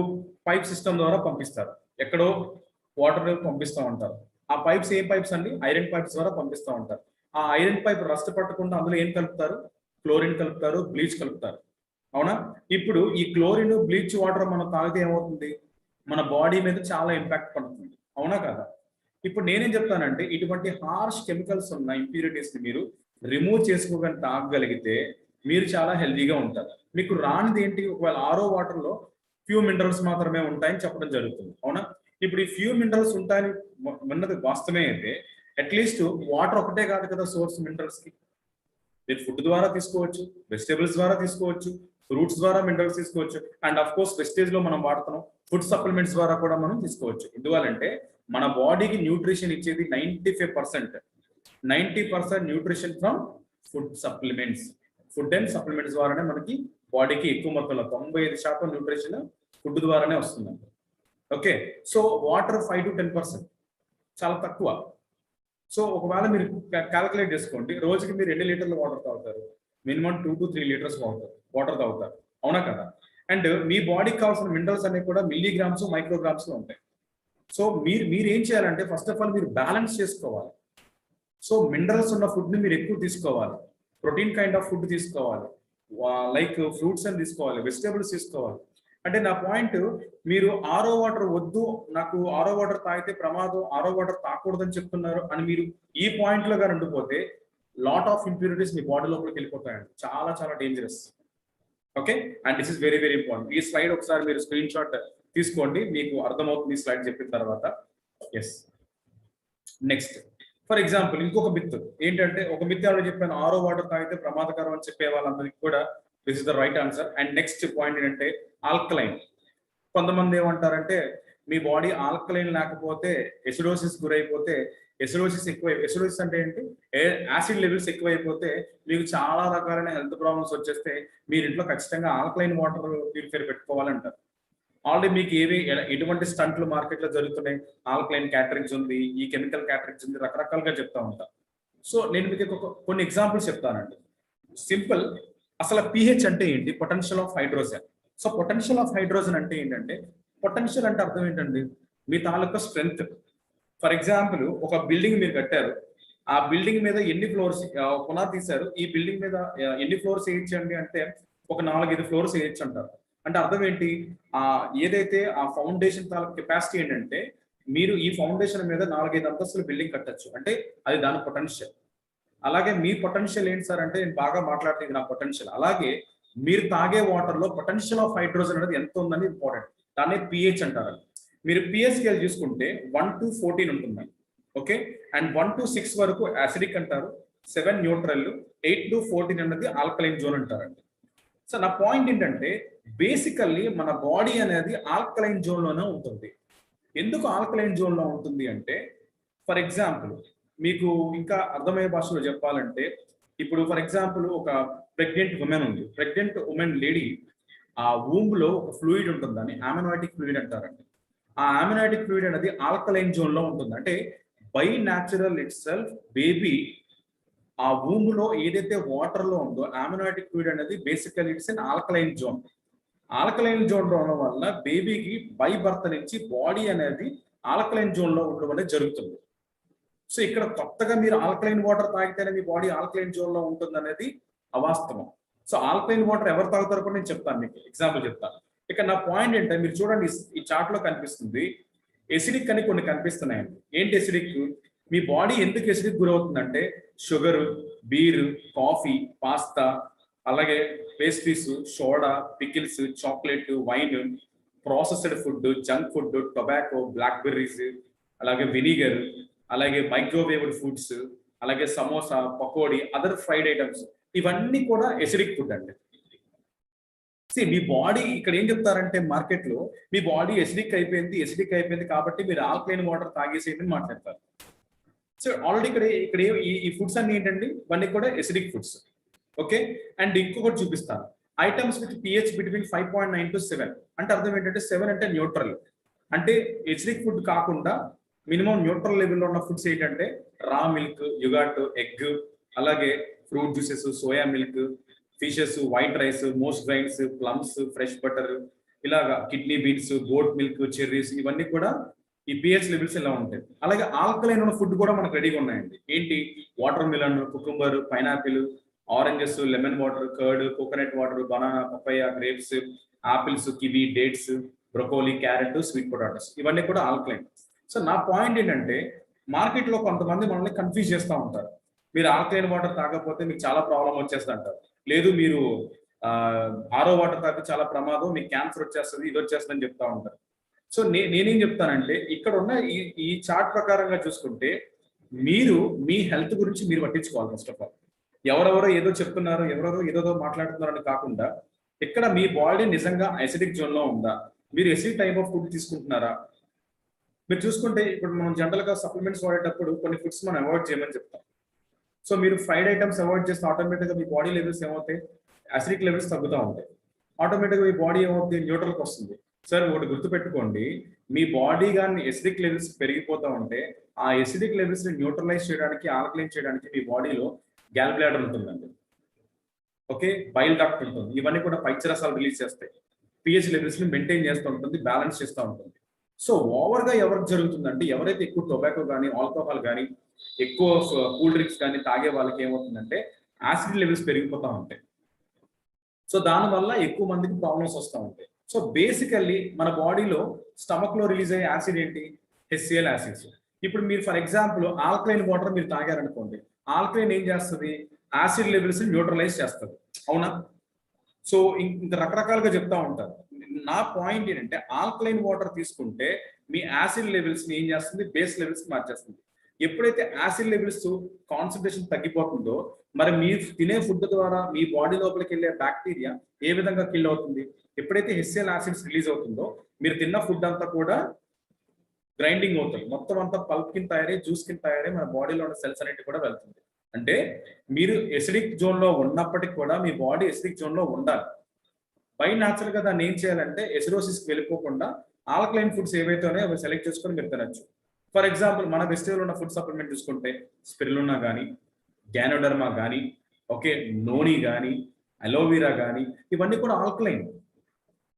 పైప్ సిస్టమ్ ద్వారా పంపిస్తారు, ఎక్కడో వాటర్ పంపిస్తూ ఉంటారు. ఆ పైప్స్ ఏ పైప్స్ అండి? ఐరన్ పైప్స్ ద్వారా పంపిస్తూ ఉంటారు. ఆ ఐరన్ పైప్ రస్ట్ పట్టకుండా అందులో ఏం కలుపుతారు? క్లోరిన్ కలుపుతారు, బ్లీచ్ కలుపుతారు. అవునా? ఇప్పుడు ఈ క్లోరిన్, బ్లీచ్ వాటర్ మనం తాగితే ఏమవుతుంది? మన బాడీ మీద చాలా ఇంపాక్ట్ పడుతుంది. అవునా కదా? ఇప్పుడు నేనేం చెప్తానంటే, ఇటువంటి హార్ష్ కెమికల్స్ ఉన్న ఇంప్యూరిటీస్ని మీరు రిమూవ్ చేసుకోగలిగి తాగగలిగితే మీరు చాలా హెల్దీగా ఉంటారు. మీకు రానిది ఏంటి? ఒకవేళ ఆరో వాటర్లో ఫ్యూ మినరల్స్ మాత్రమే ఉంటాయని చెప్పడం జరుగుతుంది. అవునా? ఇప్పుడు ఈ ఫ్యూ మినరల్స్ ఉంటాయని విన్నది వాస్తవమే అయితే, అట్లీస్ట్ వాటర్ ఒకటే కాదు కదా సోర్స్ మినరల్స్కి. మీరు ఫుడ్ ద్వారా తీసుకోవచ్చు, వెజిటేబుల్స్ ద్వారా తీసుకోవచ్చు, ఫ్రూట్స్ ద్వారా మినరల్స్ తీసుకోవచ్చు, అండ్ అఫ్ కోర్స్ వెస్టేజ్ లో మనం వాడుతున్నాం ఫుడ్ సప్లిమెంట్స్ ద్వారా కూడా మనం తీసుకోవచ్చు. ఎందువల్లంటే మన బాడీకి న్యూట్రిషన్ ఇచ్చేది 90% nutrition from food supplements. Food and supplements ద్వారానే మనకి బాడీకి ఎక్కువ మొత్తంలో 95% న్యూట్రిషన్ ఫుడ్ ద్వారానే వస్తుందండి. ఓకే, సో వాటర్ 5 to 10% చాలా తక్కువ. సో ఒకవేళ మీరు క్యాలిక్యులేట్ చేసుకోండి, రోజుకి మీరు 2 లీటర్ల వాటర్ తాగుతారు, మినిమం 2 to 3 లీటర్స్ వాటర్ తాగుతారు, అవునా కదా? అండ్ మీ బాడీకి కావాల్సిన మినరల్స్ అనేవి కూడా మిల్లీగ్రామ్స్ మైక్రోగ్రామ్స్ లో ఉంటాయి. సో మీరు ఏం చేయాలంటే ఫస్ట్ ఆఫ్ ఆల్ మీరు బ్యాలెన్స్ చేసుకోవాలి. సో మినరల్స్ ఉన్న ఫుడ్ ని మీరు ఎక్కువ తీసుకోవాలి, ప్రోటీన్ కైండ్ ఆఫ్ ఫుడ్ తీసుకోవాలి, లైక్ ఫ్రూట్స్ అని తీసుకోవాలి, వెజిటేబుల్స్ తీసుకోవాలి. అంటే నా పాయింట్, మీరు ఆరో వాటర్ వద్దు, నాకు ఆరో వాటర్ తాగితే ప్రమాదం, ఆరో వాటర్ తాగకూడదని చెప్తున్నారు అని మీరు ఈ పాయింట్ లో కానీ ఉండిపోతే lot of impurities me body లోపలికి వెళ్ళిపోతాయండి, చాలా చాలా dangerous. Okay, and this is very very important. ఈ స్లైడ్ ఒకసారి మీరు స్క్రీన్ షాట్ తీసుకోండి, మీకు అర్థమవుతుంది ఈ స్లైడ్ చెప్పిన తర్వాత. ఎస్, నెక్స్ట్ ఫర్ ఎగ్జాంపుల్ ఇంకొక మిత్ ఏంటంటే, ఒక మిత్ ఎవరు చెప్పాను, ఆరో వాటర్ తాగితే ప్రమాదకరం అని చెప్పే వాళ్ళందరికీ కూడా this is the right answer. And next point ఏంటంటే ఆల్కలైన్. కొంతమంది ఏమంటారంటే మీ బాడీ ఆల్కలైన్ లేకపోతే ఎసిడోసిస్ గురైపోతే, ఎసిడోసిస్ అంటే ఏంటి, యాసిడ్ లెవెల్స్ ఎక్కువైపోతే మీకు చాలా రకాలైన హెల్త్ ప్రాబ్లమ్స్ వచ్చేస్తే మీరు ఇంట్లో ఖచ్చితంగా ఆల్కలైన్ వాటర్ ప్యూరిఫైర్ పెట్టుకోవాలంటారు. ఆల్రెడీ మీకు ఎటువంటి స్టంట్లు మార్కెట్ లో జరుగుతున్నాయి, ఆల్కలైన్ క్యాటరింగ్స్ ఉంది, ఈ కెమికల్ క్యాటరింగ్స్ ఉంది, రకరకాలుగా చెప్తా ఉంటారు. సో నేను మీకు కొన్ని ఎగ్జాంపుల్స్ చెప్తానండి. సింపుల్, అసలు పిహెచ్ అంటే ఏంటి, potential of hydrogen. So potential of hydrogen అంటే ఏంటంటే, పొటెన్షియల్ అంటే అర్థం ఏంటండి, మీ తాలూకా స్ట్రెంగ్త్. ఫర్ ఎగ్జాంపుల్ ఒక బిల్డింగ్ మీరు కట్టారు, ఆ బిల్డింగ్ మీద ఎన్ని ఫ్లోర్స్ పునాది తీశారు, ఈ బిల్డింగ్ మీద ఎన్ని ఫ్లోర్స్ వేయచ్చండి అంటే ఒక 4-5 ఫ్లోర్స్ వేయచ్చు అంటారు. అంటే అర్థం ఏంటి, ఏదైతే ఆ ఫౌండేషన్ తాలూకా కెపాసిటీ ఏంటంటే మీరు ఈ ఫౌండేషన్ మీద 4-5 అంతస్తులు బిల్డింగ్ కట్టచ్చు, అంటే అది దాని పొటెన్షియల్. అలాగే మీ పొటెన్షియల్ ఏంటి సార్ అంటే, నేను బాగా మాట్లాడుతుంది నా పొటెన్షియల్. అలాగే మీరు తాగే వాటర్ లో పొటెన్షియల్ ఆఫ్ హైడ్రోజన్ అనేది ఎంత ఉందని ఇంపార్టెంట్, దాన్ని పిహెచ్ అంటారు. మీరు పిహెచ్ స్కేల్ చూసుకుంటే 1 to 14 ఉంటుంది. ఓకే, అండ్ 1 to 6 వరకు యాసిడిక్ అంటారు, 7 న్యూట్రల్, 8 to 14 అన్నది ఆల్కలైన్ జోన్ అంటారండి. సో నా పాయింట్ ఏంటంటే, బేసికల్లీ మన బాడీ అనేది ఆల్కలైన్ జోన్ లోనే ఉంటుంది. ఎందుకు ఆల్కలైన్ జోన్ లో ఉంటుంది అంటే, ఫర్ ఎగ్జాంపుల్ మీకు ఇంకా అర్థమయ్యే భాషలో చెప్పాలంటే, ఇప్పుడు ఫర్ ఎగ్జాంపుల్ ఒక ప్రెగ్నెంట్ ఉమెన్ ఉంది, ప్రెగ్నెంట్ ఉమెన్ లేడీ ఆ వూంబ్ లో ఒక ఫ్లూయిడ్ ఉంటుంది, దాన్ని ఆమెనాటిక్ ఫ్లూయిడ్ అంటారండి. ఆ ఆమెనాటిక్ ఫ్లూయిడ్ అనేది ఆల్కలైన్ జోన్ లో ఉంటుంది. అంటే by natural it self baby ఆ వూంబ్ లో ఏదైతే వాటర్ లో ఉందో ఆమెనాటిక్ ఫ్లూయిడ్ అనేది బేసికల్ it's in alkaline zone. Alkaline zone లో ఉండడం వల్ల బేబీకి బై బర్త్ నుంచి బాడీ అనేది ఆల్కలైన్ జోన్ లో ఉండడం అనేది జరుగుతుంది. సో ఇక్కడ కొత్తగా మీరు ఆల్కలైన్ వాటర్ తాగితేనే మీ బాడీ ఆల్కలైన్ జోన్ లో ఉంటుంది అనేది అవాస్తవం. సో ఆల్కలైన్ వాటర్ ఎవరు తాగుతారో కూడా నేను చెప్తాను, మీకు ఎగ్జాంపుల్ చెప్తాను. ఇక్కడ నా పాయింట్ ఏంటంటే, మీరు చూడండి ఈ చార్ట్ లో కనిపిస్తుంది ఎసిడిక్ అని కొన్ని కనిపిస్తున్నాయండి. ఏంటి ఎసిడిక్, మీ బాడీ ఎందుకు ఎసిడిక్ గురవుతుందంటే షుగర్, బీర్, కాఫీ, పాస్తా, అలాగే pastries, soda, pickles, chocolate, wine, processed food, junk food, tobacco, blackberries, అలాగే వెనిగర్, అలాగే మైక్రోవేవ్డ్ ఫుడ్స్, అలాగే samosa, pakodi, other fried items, ఇవన్నీ కూడా ఎసిడిక్ ఫుడ్ అండి. మీ బాడీ ఇక్కడ ఏం చెప్తారంటే మార్కెట్ లో మీ బాడీ ఎసిడిక్ అయిపోయింది కాబట్టి మీరు ఆల్కలైన్ వాటర్ తాగేసేయని మాట్లాడతారు. సో ఆల్రెడీ ఇక్కడ ఈ ఫుడ్స్ అన్ని ఏంటండి, ఇవన్నీ కూడా ఎసిడిక్ ఫుడ్స్. ఓకే, అండ్ ఇంకొకటి చూపిస్తాను, items with pH between 5.9 to 7. అంటే అర్థం ఏంటంటే 7 అంటే న్యూట్రల్, అంటే ఎసిడిక్ ఫుడ్ కాకుండా మినిమం న్యూట్రల్ లెవెల్లో ఉన్న ఫుడ్స్ ఏంటంటే రా మిల్క్, యుగాట్, ఎగ్, అలాగే fruit juices, soya milk, fishes, white rice, most grains, plums, fresh butter, ఇలాగా kidney beans, goat milk, cherries, ఇవన్నీ కూడా ఈ పిహెచ్ లెవెల్స్ ఇలా ఉంటాయి. అలాగే ఆల్కలైన్ ఉన్న ఫుడ్ కూడా మనకు రెడీగా ఉన్నాయండి. ఏంటి, watermelon, cucumber, pineapple, oranges, lemon water, curd, coconut water, banana, papaya, grapes, apples, kiwi, dates, broccoli, carrot, sweet potatoes, ఇవన్నీ కూడా ఆల్కలైన్. సో నా పాయింట్ ఏంటంటే, మార్కెట్ లో కొంతమంది మనల్ని కన్ఫ్యూజ్ చేస్తూ ఉంటారు, మీరు ఆల్కలైన్ వాటర్ తాగకపోతే మీకు చాలా ప్రాబ్లం వచ్చేస్తుంది అంటారు. లేదు, మీరు ఆరో వాటర్ తాగితే చాలా ప్రమాదం, మీకు క్యాన్సర్ వచ్చేస్తుంది, ఇది వచ్చేస్తుంది అని చెప్తా ఉంటారు. సో నేనేం చెప్తానంటే, ఇక్కడ ఉన్న ఈ చార్ట్ ప్రకారంగా చూసుకుంటే మీరు మీ హెల్త్ గురించి మీరు పట్టించుకోవాలి. ఫస్ట్ ఆఫ్ ఆల్ ఎవరెవరో ఏదో చెప్తున్నారు, ఎవరెవరో ఏదో మాట్లాడుతున్నారు అని కాకుండా ఇక్కడ మీ బాడీ నిజంగా అసిడిక్ జోన్ లో ఉందా, మీరు ఎసిడిక్ టైప్ ఆఫ్ ఫుడ్ తీసుకుంటున్నారా. మీరు చూసుకుంటే ఇప్పుడు మనం జనరల్ గా సప్లిమెంట్స్ వాడేటప్పుడు కొన్ని ఫుడ్స్ మనం అవాయిడ్ చేయమని చెప్తాం. సో మీరు ఫ్రైడ్ ఐటమ్స్ అవాయిడ్ చేస్తే ఆటోమేటిక్ గా మీ బాడీ లెవెల్స్ ఏమవుతాయి, అసిడిక్ లెవెల్స్ తగ్గుతూ ఉంటాయి. ఆటోమేటిక్ గా మీ బాడీ ఏమవుతుంది, న్యూట్రల్కి వస్తుంది. సార్ ఒకటి గుర్తుపెట్టుకోండి, మీ బాడీ కానీ ఎసిడిక్ లెవెల్స్ పెరిగిపోతూ ఉంటే ఆ ఎసిడిక్ లెవెల్స్ ని న్యూట్రలైజ్ చేయడానికి, ఆల్కలైన్ చేయడానికి మీ బాడీలో గ్యాల్ బ్లాడర్ ఉంటుందండి. ఓకే, బైల్ డాక్ట్ ఉంటుంది. ఇవన్నీ కూడా పైచరసాలు రిలీజ్ చేస్తాయి. పిహెచ్ లెవెల్స్ ని మెయింటైన్ చేస్తూ ఉంటుంది, బ్యాలెన్స్ చేస్తూ ఉంటుంది. సో ఓవర్ గా ఎవరికి జరుగుతుందంటే, ఎవరైతే ఎక్కువ టొబాకో కానీ, ఆల్కహాల్ కానీ, ఎక్కువ కూల్ డ్రింక్స్ కానీ తాగే వాళ్ళకి ఏమవుతుందంటే యాసిడ్ లెవెల్స్ పెరిగిపోతూ ఉంటాయి. సో దానివల్ల ఎక్కువ మందికి ప్రాబ్లమ్స్ వస్తూ ఉంటాయి. సో బేసికల్లీ మన బాడీలో స్టమక్ లో రిలీజ్ అయ్యే యాసిడ్ ఏంటి, హెచ్సిఎల్ యాసిడ్స్. ఇప్పుడు మీరు ఫర్ ఎగ్జాంపుల్ ఆల్కలైన్ వాటర్ మీరు తాగారనుకోండి, ఆల్కలైన్ ఏం చేస్తుంది, యాసిడ్ లెవెల్స్ న్యూట్రలైజ్ చేస్తుంది, అవునా. సో ఇంకా రకరకాలుగా చెప్తా ఉంటారు. నా పాయింట్ ఏంటంటే ఆల్కలైన్ వాటర్ తీసుకుంటే మీ యాసిడ్ లెవెల్స్ ని ఏం చేస్తుంది, బేస్ లెవెల్స్ కి మార్చేస్తుంది. ఎప్పుడైతే యాసిడ్ లెవెల్స్ కాన్సన్ట్రేషన్ తగ్గిపోతుందో, మరి మీరు తినే ఫుడ్ ద్వారా మీ బాడీ లోపలికి వెళ్ళే బ్యాక్టీరియా ఏ విధంగా కిల్ అవుతుంది. ఎప్పుడైతే హెచ్సిఎల్ యాసిడ్స్ రిలీజ్ అవుతుందో మీరు తిన్న ఫుడ్ అంతా కూడా గ్రైండింగ్ అవుతుంది, మొత్తం అంతా పల్ప్ కింద తయారై, జ్యూస్ కింద తయారై మన బాడీలో ఉన్న సెల్స్ అనేవి కూడా వెళ్తుంది. అంటే మీరు ఎసిడిక్ జోన్ లో ఉన్నప్పటికీ కూడా మీ బాడీ ఎసిడిక్ జోన్ లో ఉండాలి. బై న్యాచురల్ గా దాన్ని ఏం చేయాలంటే ఎసిడోసిస్ కి వెళ్ళిపోకుండా ఆల్కలైన్ ఫుడ్స్ ఏవైతే ఉన్నాయో అవి సెలెక్ట్ చేసుకొని మీరు తినచ్చు. ఫర్ ఎగ్జాంపుల్ మన వెజిటేబుల్ ఉన్న ఫుడ్ సప్లిమెంట్ చూసుకుంటే స్పిరులినా కానీ, గ్యానోడర్మా కానీ, ఓకే, నోని కానీ, అలోవెరా కానీ, ఇవన్నీ కూడా ఆల్కలైన్.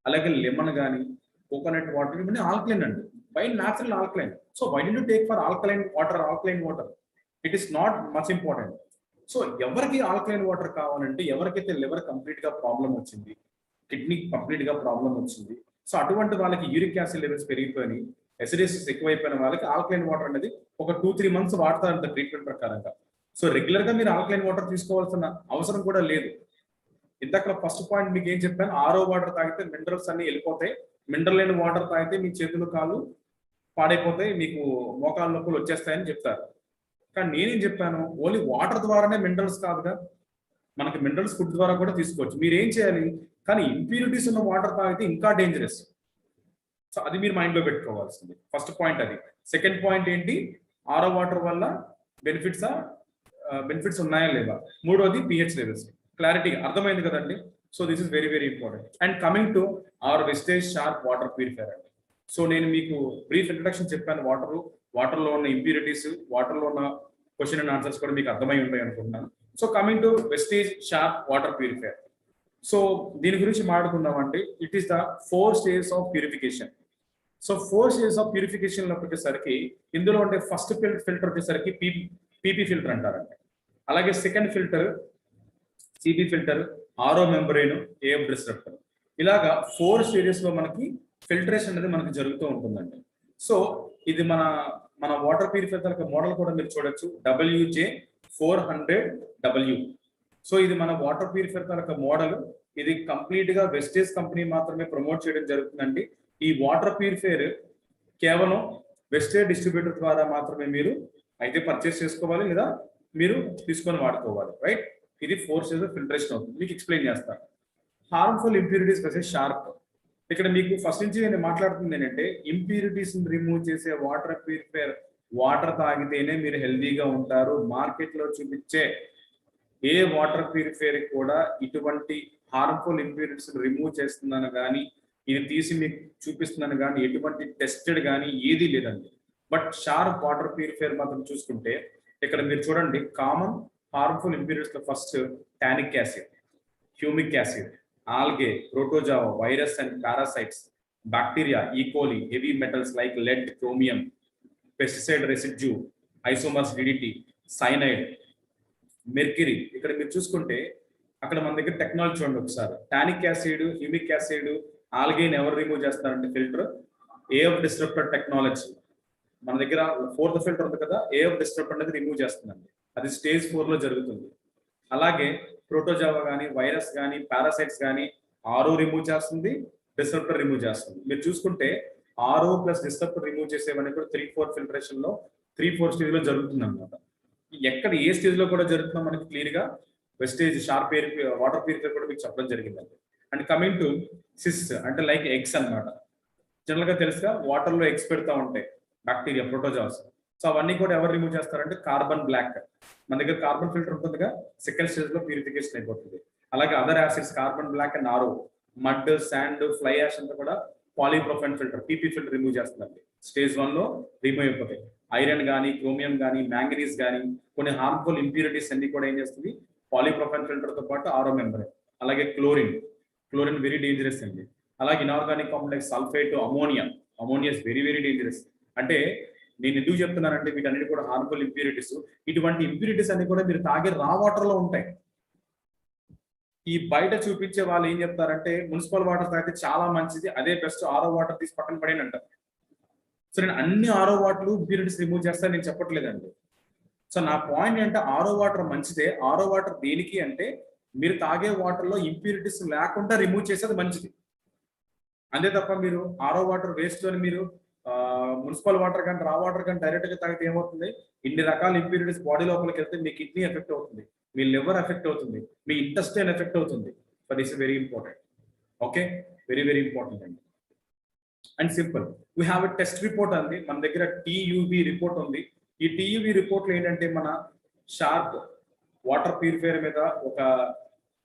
అలాగే లెమన్ కానీ, కోకోనట్ వాటర్, ఇవన్నీ ఆల్కలైన్ అండి, by natural alkaline. So why do you take for alkaline water, it is not much important. So ఎవరికి ఆల్కలైన్ వాటర్ కావాలంటే ఎవరికైతే లివర్ కంప్లీట్ గా ప్రాబ్లం వచ్చింది, కిడ్నీ కంప్లీట్ గా ప్రాబ్లం వచ్చింది, సో అటువంటి వాళ్ళకి యూరిక్ యాసిడ్ లెవెల్స్ పెరిగిపోయి ఎసిడిసిస్ ఎక్కువైపోయిన వాళ్ళకి ఆల్కలైన్ వాటర్ అనేది ఒక 2-3 months వాడతారంట ట్రీట్మెంట్ ప్రకారంగా. సో రెగ్యులర్ గా మీరు ఆల్కలైన్ వాటర్ తీసుకోవాల్సిన అవసరం కూడా లేదు. ఇంతక్కడ ఫస్ట్ పాయింట్ మీకు ఏం చెప్పాను, ఆరో వాటర్ తాగితే మినరల్స్ అన్ని వెళ్ళిపోతాయి, మినరల్ లేని వాటర్ తాగితే మీ చేతులు కాళ్ళు పాడైపోతాయి, మీకు మోకాళ్ళ నొప్పులు వచ్చేస్తాయని చెప్తారు. కానీ నేనేం చెప్పాను, ఓన్లీ వాటర్ ద్వారానే మినరల్స్ కాదుగా, మనకి మినరల్స్ ఫుడ్ ద్వారా కూడా తీసుకోవచ్చు. మీరు ఏం చేయాలి, కానీ ఇంప్యూరిటీస్ ఉన్న వాటర్ తాగితే ఇంకా డేంజరస్. సో అది మీరు మైండ్ లో పెట్టుకోవాల్సింది ఫస్ట్ పాయింట్ అది. సెకండ్ పాయింట్ ఏంటి, ఆరో వాటర్ వల్ల బెనిఫిట్స్ ఉన్నాయా లేదా. మూడోది పిహెచ్ లెవెల్స్. క్లారిటీగా అర్థమైంది కదండి. So this is very very important. And coming to our Vestige Sharp water purifier అండి. సో నేను మీకు బ్రీఫ్ ఇంట్రడక్షన్ చెప్పాను, వాటర్ లో ఉన్న ఇంప్యూరిటీస్, వాటర్ లో ఉన్న క్వశ్చన్ అండ్ ఆన్సర్స్ కూడా మీకు అర్థమై ఉంటాయి అనుకుంటున్నాను. So coming to Vestige Sharp water purifier. So దీని గురించి మాట్లాడుకుందాం అంటే it is the 4 stages of purification. So 4 stages of purification లో వచ్చేసరికి ఇందులో ఉండే ఫస్ట్ ఫిల్టర్ వచ్చేసరికి పీపీ ఫిల్టర్ అంటారండి. అలాగే second filter CP filter, RO membrane, AF disruptor. ఇలాగా 4 stages లో మనకి ఫిల్టరేషన్ అనేది మనకి జరుగుతూ ఉంటుందండి. సో ఇది మన వాటర్ ప్యూరిఫైయర్ మోడల్ కూడా మీరు చూడొచ్చు, WJ400W. సో ఇది మన వాటర్ ప్యూరిఫైయర్ మోడల్. ఇది కంప్లీట్ గా వెస్టేజ్ కంపెనీ మాత్రమే ప్రమోట్ చేయడం జరుగుతుందండి. ఈ వాటర్ ప్యూరిఫైయర్ కేవలం వెస్టేజ్ డిస్ట్రిబ్యూటర్ ద్వారా మాత్రమే మీరు అయితే పర్చేస్ చేసుకోవాలి, లేదా మీరు తీసుకొని వాడుకోవాలి, రైట్. ఇది 4 stages ఫిల్టరేషన్ అవుతుంది. మీకు ఎక్స్ప్లెయిన్ చేస్తాను. Harmful impurities versus sharp. ఇక్కడ మీకు ఫస్ట్ నుంచి నేను మాట్లాడుతుంది ఏంటంటే, ఇంప్యూరిటీస్ రిమూవ్ చేసే వాటర్ ప్యూరిఫైయర్ వాటర్ తాగితేనే మీరు హెల్దీగా ఉంటారు. మార్కెట్ లో చూపించే ఏ వాటర్ ప్యూరిఫైయర్ కూడా ఇటువంటి హార్మ్ఫుల్ ఇంప్యూరిటీస్ రిమూవ్ చేస్తుందని కానీ, ఇది తీసి మీకు చూపిస్తుందని కానీ ఎటువంటి టెస్టెడ్ కానీ ఏది లేదండి. బట్ షార్ప్ వాటర్ ప్యూరిఫైయర్ మాత్రం చూసుకుంటే ఇక్కడ మీరు చూడండి, కామన్ హార్మ్ఫుల్ ఇంప్యూరిటీస్ లో first tonic acid, humic acid, algae, protozoa, virus and parasites, bacteria, E. coli, heavy metals like lead, chromium, pesticide residue, isomers, DDT, cyanide, mercury. ఇక్కడ మీరు చూసుకుంటే అక్కడ మన దగ్గర టెక్నాలజీ చూడండి ఒకసారి. టానిక్ యాసిడ్, హ్యూమిక్ యాసిడ్, ఆల్గేని ఎవరు రిమూవ్ చేస్తారంటే ఫిల్టర్ ఏఎఫ్ డిస్ట్రప్టర్ టెక్నాలజీ. మన దగ్గర 4th ఫిల్టర్ ఉంది కదా, ఏఎఫ్ డిస్ట్రప్టర్ అనేది రిమూవ్ చేస్తుందండి. అది స్టేజ్ 4 లో జరుగుతుంది. అలాగే ప్రోటోజోవా కానీ, వైరస్ కానీ, పారాసైట్స్ కానీ ఆరో రిమూవ్ చేస్తుంది, డిస్ట్రప్టర్ రిమూవ్ చేస్తుంది. మీరు చూసుకుంటే ఆరో ప్లస్ డిస్ట్రప్టర్ రిమూవ్ చేసేవన్నీ కూడా 3-4 ఫిల్టరేషన్ లో 3-4 స్టేజ్ లో జరుగుతుంది అనమాట. ఎక్కడ ఏ స్టేజ్ లో కూడా జరుగుతుందో మనకి క్లియర్ గా Vestige Sharp air water purifier కూడా మీకు చెప్పడం జరిగిందండి. అండ్ కమింగ్ టు సిస్ అంటే లైక్ ఎగ్స్ అన్నమాట. జనరల్ గా తెలుసుగా వాటర్ లో ఎగ్స్ పెడతా ఉంటాయి బ్యాక్టీరియా ప్రోటోజాస్. సో అవన్నీ కూడా ఎవరు రిమూవ్ చేస్తారంటే కార్బన్ బ్లాక్. మన దగ్గర కార్బన్ ఫిల్టర్ ఉంటుందిగా, సెకండ్ స్టేజ్ లో ప్యూరిఫికేషన్ అయిపోతుంది. అలాగే other acids carbon block and RO, mud, sand, fly ash అంతా కూడా polypropylene filter PP filter remove చేస్తుందండి. స్టేజ్ 1 లో రిమూవ్ అయిపోతాయి. ఐరన్ కానీ, క్రోమియం కానీ, మ్యాంగనీస్ కానీ, కొన్ని హార్మ్ఫుల్ ఇంప్యూరిటీస్ అన్ని కూడా ఏం చేస్తుంది పాలీప్రొఫైన్ ఫిల్టర్ తో పాటు ఆరో మెంబ్రేన్. అలాగే క్లోరిన్ వెరీ డేంజరస్ అండి. అలాగే inorganic complex sulphate, ammonia is very very dangerous. అంటే నేను ఎందుకు చెప్తున్నానంటే వీటన్నిటి కూడా హార్మ్ఫుల్ ఇంప్యూరిటీస్. ఇటువంటి ఇంప్యూరిటీస్ అన్ని కూడా మీరు తాగే రా వాటర్ లో ఉంటాయి. ఈ బయట చూపించే వాళ్ళు ఏం చెప్తారంటే మున్సిపల్ వాటర్ తాగితే చాలా మంచిది, అదే బెస్ట్, ఆరో వాటర్ తీసి పక్కన పడేని అంటారు. సో నేను అన్ని ఆరో వాటర్లు ఇంప్యూరిటీస్ రిమూవ్ చేస్తాను నేను చెప్పట్లేదండి. సో నా పాయింట్ ఏంటంటే ఆరో వాటర్ మంచిదే. ఆరో వాటర్ దేనికి అంటే మీరు తాగే వాటర్ లో ఇంప్యూరిటీస్ లేకుండా రిమూవ్ చేసేది మంచిది. అంతే తప్ప మీరు ఆరో వాటర్ వేస్ట్ అని మీరు మున్సిపల్ వాటర్ కానీ రా వాటర్ కానీ డైరెక్ట్ గా తాగితే ఏమవుతుంది, ఇన్ని రకాల ఇంప్యూరిటీస్ బాడీ లోపలికి వెళ్తే మీ కిడ్నీ ఎఫెక్ట్ అవుతుంది, మీ లివర్ ఎఫెక్ట్ అవుతుంది, మీ ఇంటెస్టైన్ ఎఫెక్ట్ అవుతుంది. But this is very important. Okay, very very important అండి. And simple, we have a test report అండి మన దగ్గర, టీయూబీ రిపోర్ట్ ఉంది. ఈ టీయూబీ రిపోర్ట్ లో ఏంటంటే మన షార్ప్ వాటర్ ప్యూరిఫైయర్ మీద ఒక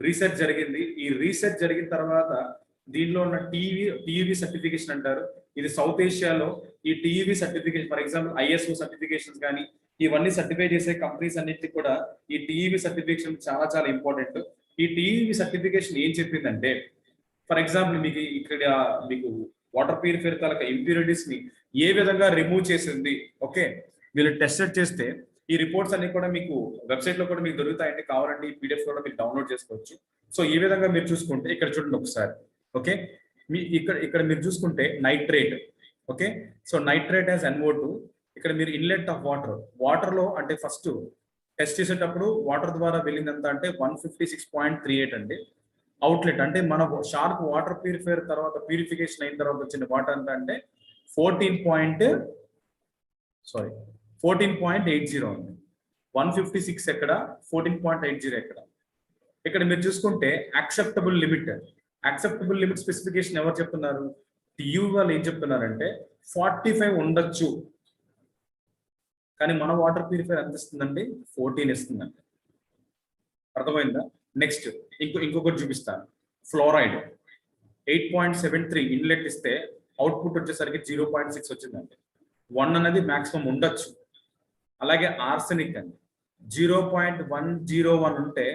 రీసెర్చ్ జరిగింది. ఈ రీసెర్చ్ జరిగిన తర్వాత దీనిలో ఉన్న టీయూబీ సర్టిఫికేషన్ అంటారు. ఇది సౌత్ ఏషియాలో ఈ టీయూబీ certification, for example ISO certifications కానీ ఇవన్నీ సర్టిఫై చేసే కంపెనీస్ అన్నిటికీ కూడా ఈ టీయూబీ సర్టిఫికేషన్ చాలా చాలా ఇంపార్టెంట్. ఈ టీయూబీ సర్టిఫికేషన్ ఏం చెప్పిందంటే, ఫర్ ఎగ్జాంపుల్ మీకు ఇక్కడ మీకు వాటర్ ప్యూరిఫైయర్ తాలూకా ఇంప్యూరిటీస్ ని ఏ విధంగా రిమూవ్ చేసింది, ఓకే, మీరు టెస్ట్ చేస్తే ఈ రిపోర్ట్స్ అన్ని కూడా మీకు వెబ్సైట్ లో కూడా మీకు దొరుకుతాయండి. కావాలంటే ఈ పీడిఎఫ్ కూడా మీరు డౌన్లోడ్ చేసుకోవచ్చు. సో ఈ విధంగా మీరు చూసుకుంటే ఇక్కడ చూడండి ఒకసారి. ఓకే, మీ ఇక్కడ మీరు చూసుకుంటే nitrate. Okay, so nitrate as NO2. ఇక్కడ మీరు ఇన్లెట్ ఆఫ్ వాటర్ లో అంటే ఫస్ట్ టెస్ట్ చేసేటప్పుడు వాటర్ ద్వారా వెళ్ళిందంత అంటే 156.38 అండి. అవుట్లెట్ అంటే మన షార్ప్ వాటర్ ప్యూరిఫైయర్ తర్వాత ప్యూరిఫికేషన్ అయిన తర్వాత వచ్చిన వాటర్ ఎంత అంటే 14.80 అండి. 156 ఎక్కడ, 14.80 ఎక్కడ. ఇక్కడ మీరు చూసుకుంటే యాక్సెప్టబుల్ లిమిట్ స్పెసిఫికేషన్ ఎవరు చెప్తున్నారు, టియు వాళ్ళు ఏం చెప్తున్నారంటే 45 ఉండొచ్చు. కానీ మన వాటర్ ప్యూరిఫైయర్ ఎంత ఇస్తుందండి, 14 ఇస్తుందండి. అర్థమైందా? నెక్స్ట్ ఇంకొకటి చూపిస్తాను. ఫ్లోరైడ్ 8.73 ఇన్లెట్ ఇస్తే అవుట్పుట్ వచ్చేసరికి 0.6 వచ్చిందండి. 1 అనేది మాక్సిమం ఉండొచ్చు. అలాగే ఆర్సెనిక్ అండి 0.101 ఉంటే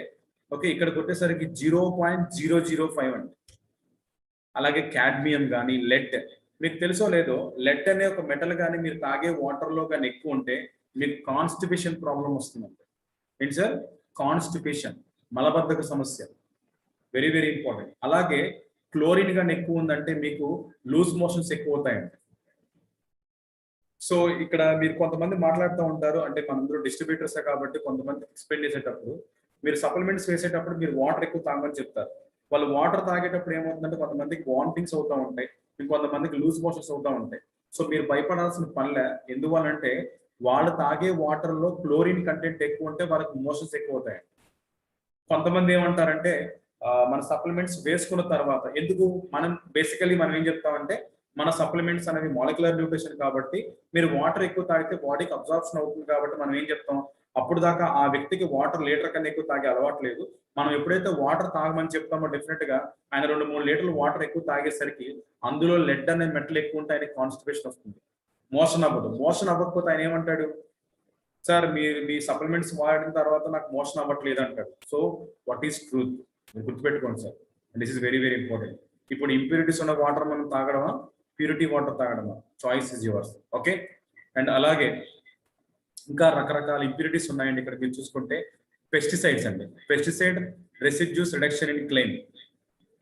ఓకే, ఇక్కడికి వచ్చేసరికి 0.005 అండి. అలాగే కాడ్మియం కానీ లెడ్, మీకు తెలుసో లేదో లెడ్ అనే ఒక మెటల్ కానీ మీరు తాగే వాటర్ లో కానీ ఎక్కువ ఉంటే మీకు కాన్స్టిపేషన్ ప్రాబ్లం వస్తుందండి. ఏంటి సార్? కాన్స్టిపేషన్, మలబద్ధక సమస్య, వెరీ వెరీ ఇంపార్టెంట్. అలాగే క్లోరిన్ కానీ ఎక్కువ ఉందంటే మీకు లూజ్ మోషన్స్ ఎక్కువ అవుతాయండి. సో ఇక్కడ మీరు కొంతమంది మాట్లాడుతూ ఉంటారు, అంటే మనందరూ డిస్ట్రిబ్యూటర్సే కాబట్టి కొంతమంది ఎక్స్పెండ్ చేసేటప్పుడు మీరు సప్లిమెంట్స్ వేసేటప్పుడు మీరు వాటర్ ఎక్కువ తాగమని చెప్తారు. వాళ్ళు వాటర్ తాగేటప్పుడు ఏమవుతుందంటే కొంతమందికి వామిటింగ్స్ అవుతూ ఉంటాయి, ఇంకొంతమందికి లూజ్ మోషన్స్ అవుతూ ఉంటాయి. సో మీరు భయపడాల్సిన పనిలే. ఎందువల్లంటే వాళ్ళు తాగే వాటర్ లో క్లోరిన్ కంటెంట్ ఎక్కువ ఉంటే వాళ్ళకి మోషన్స్ ఎక్కువ అవుతాయి. కొంతమంది ఏమంటారంటే మన సప్లిమెంట్స్ వేసుకున్న తర్వాత ఎందుకు, మనం ఏం చెప్తామంటే మన సప్లిమెంట్స్ అనేవి మాలిక్యులర్ న్యూట్రిషన్ కాబట్టి మీరు వాటర్ ఎక్కువ తాగితే బాడీకి అబ్జార్ప్షన్ అవుతుంది కాబట్టి మనం ఏం చెప్తాం, అప్పుడు దాకా ఆ వ్యక్తికి వాటర్ లీటర్ కన్నా ఎక్కువ తాగే అలవాటు లేదు. మనం ఎప్పుడైతే వాటర్ తాగమని చెప్తామో డెఫినెట్ గా ఆయన 2-3 లీటర్లు వాటర్ ఎక్కువ తాగేసరికి అందులో లెడ్ అనే మెటల్ ఎక్కువ ఉంటే ఆయనకి కాన్స్టిపేషన్ వస్తుంది, మోషన్ అవ్వదు. మోషన్ అవ్వకపోతే ఆయన ఏమంటాడు, సార్ మీరు మీ సప్లిమెంట్స్ వాడిన తర్వాత నాకు మోషన్ అవ్వట్లేదు అంటాడు. సో వాట్ ఈస్ ట్రూత్, గుర్తుపెట్టుకోండి sir. This is very very important. ఇప్పుడు ఇంప్యూరిటీస్ ఉన్న వాటర్ మనం తాగడమా, ప్యూరిటీ వాటర్ తాగడమా, choice is yours. Okay, and అలాగే ఇంకా రకరకాల ఇంప్యూరిటీస్ ఉన్నాయండి. ఇక్కడ మీరు చూసుకుంటే పెస్టిసైడ్స్ అండి, pesticide residues reduction in claim.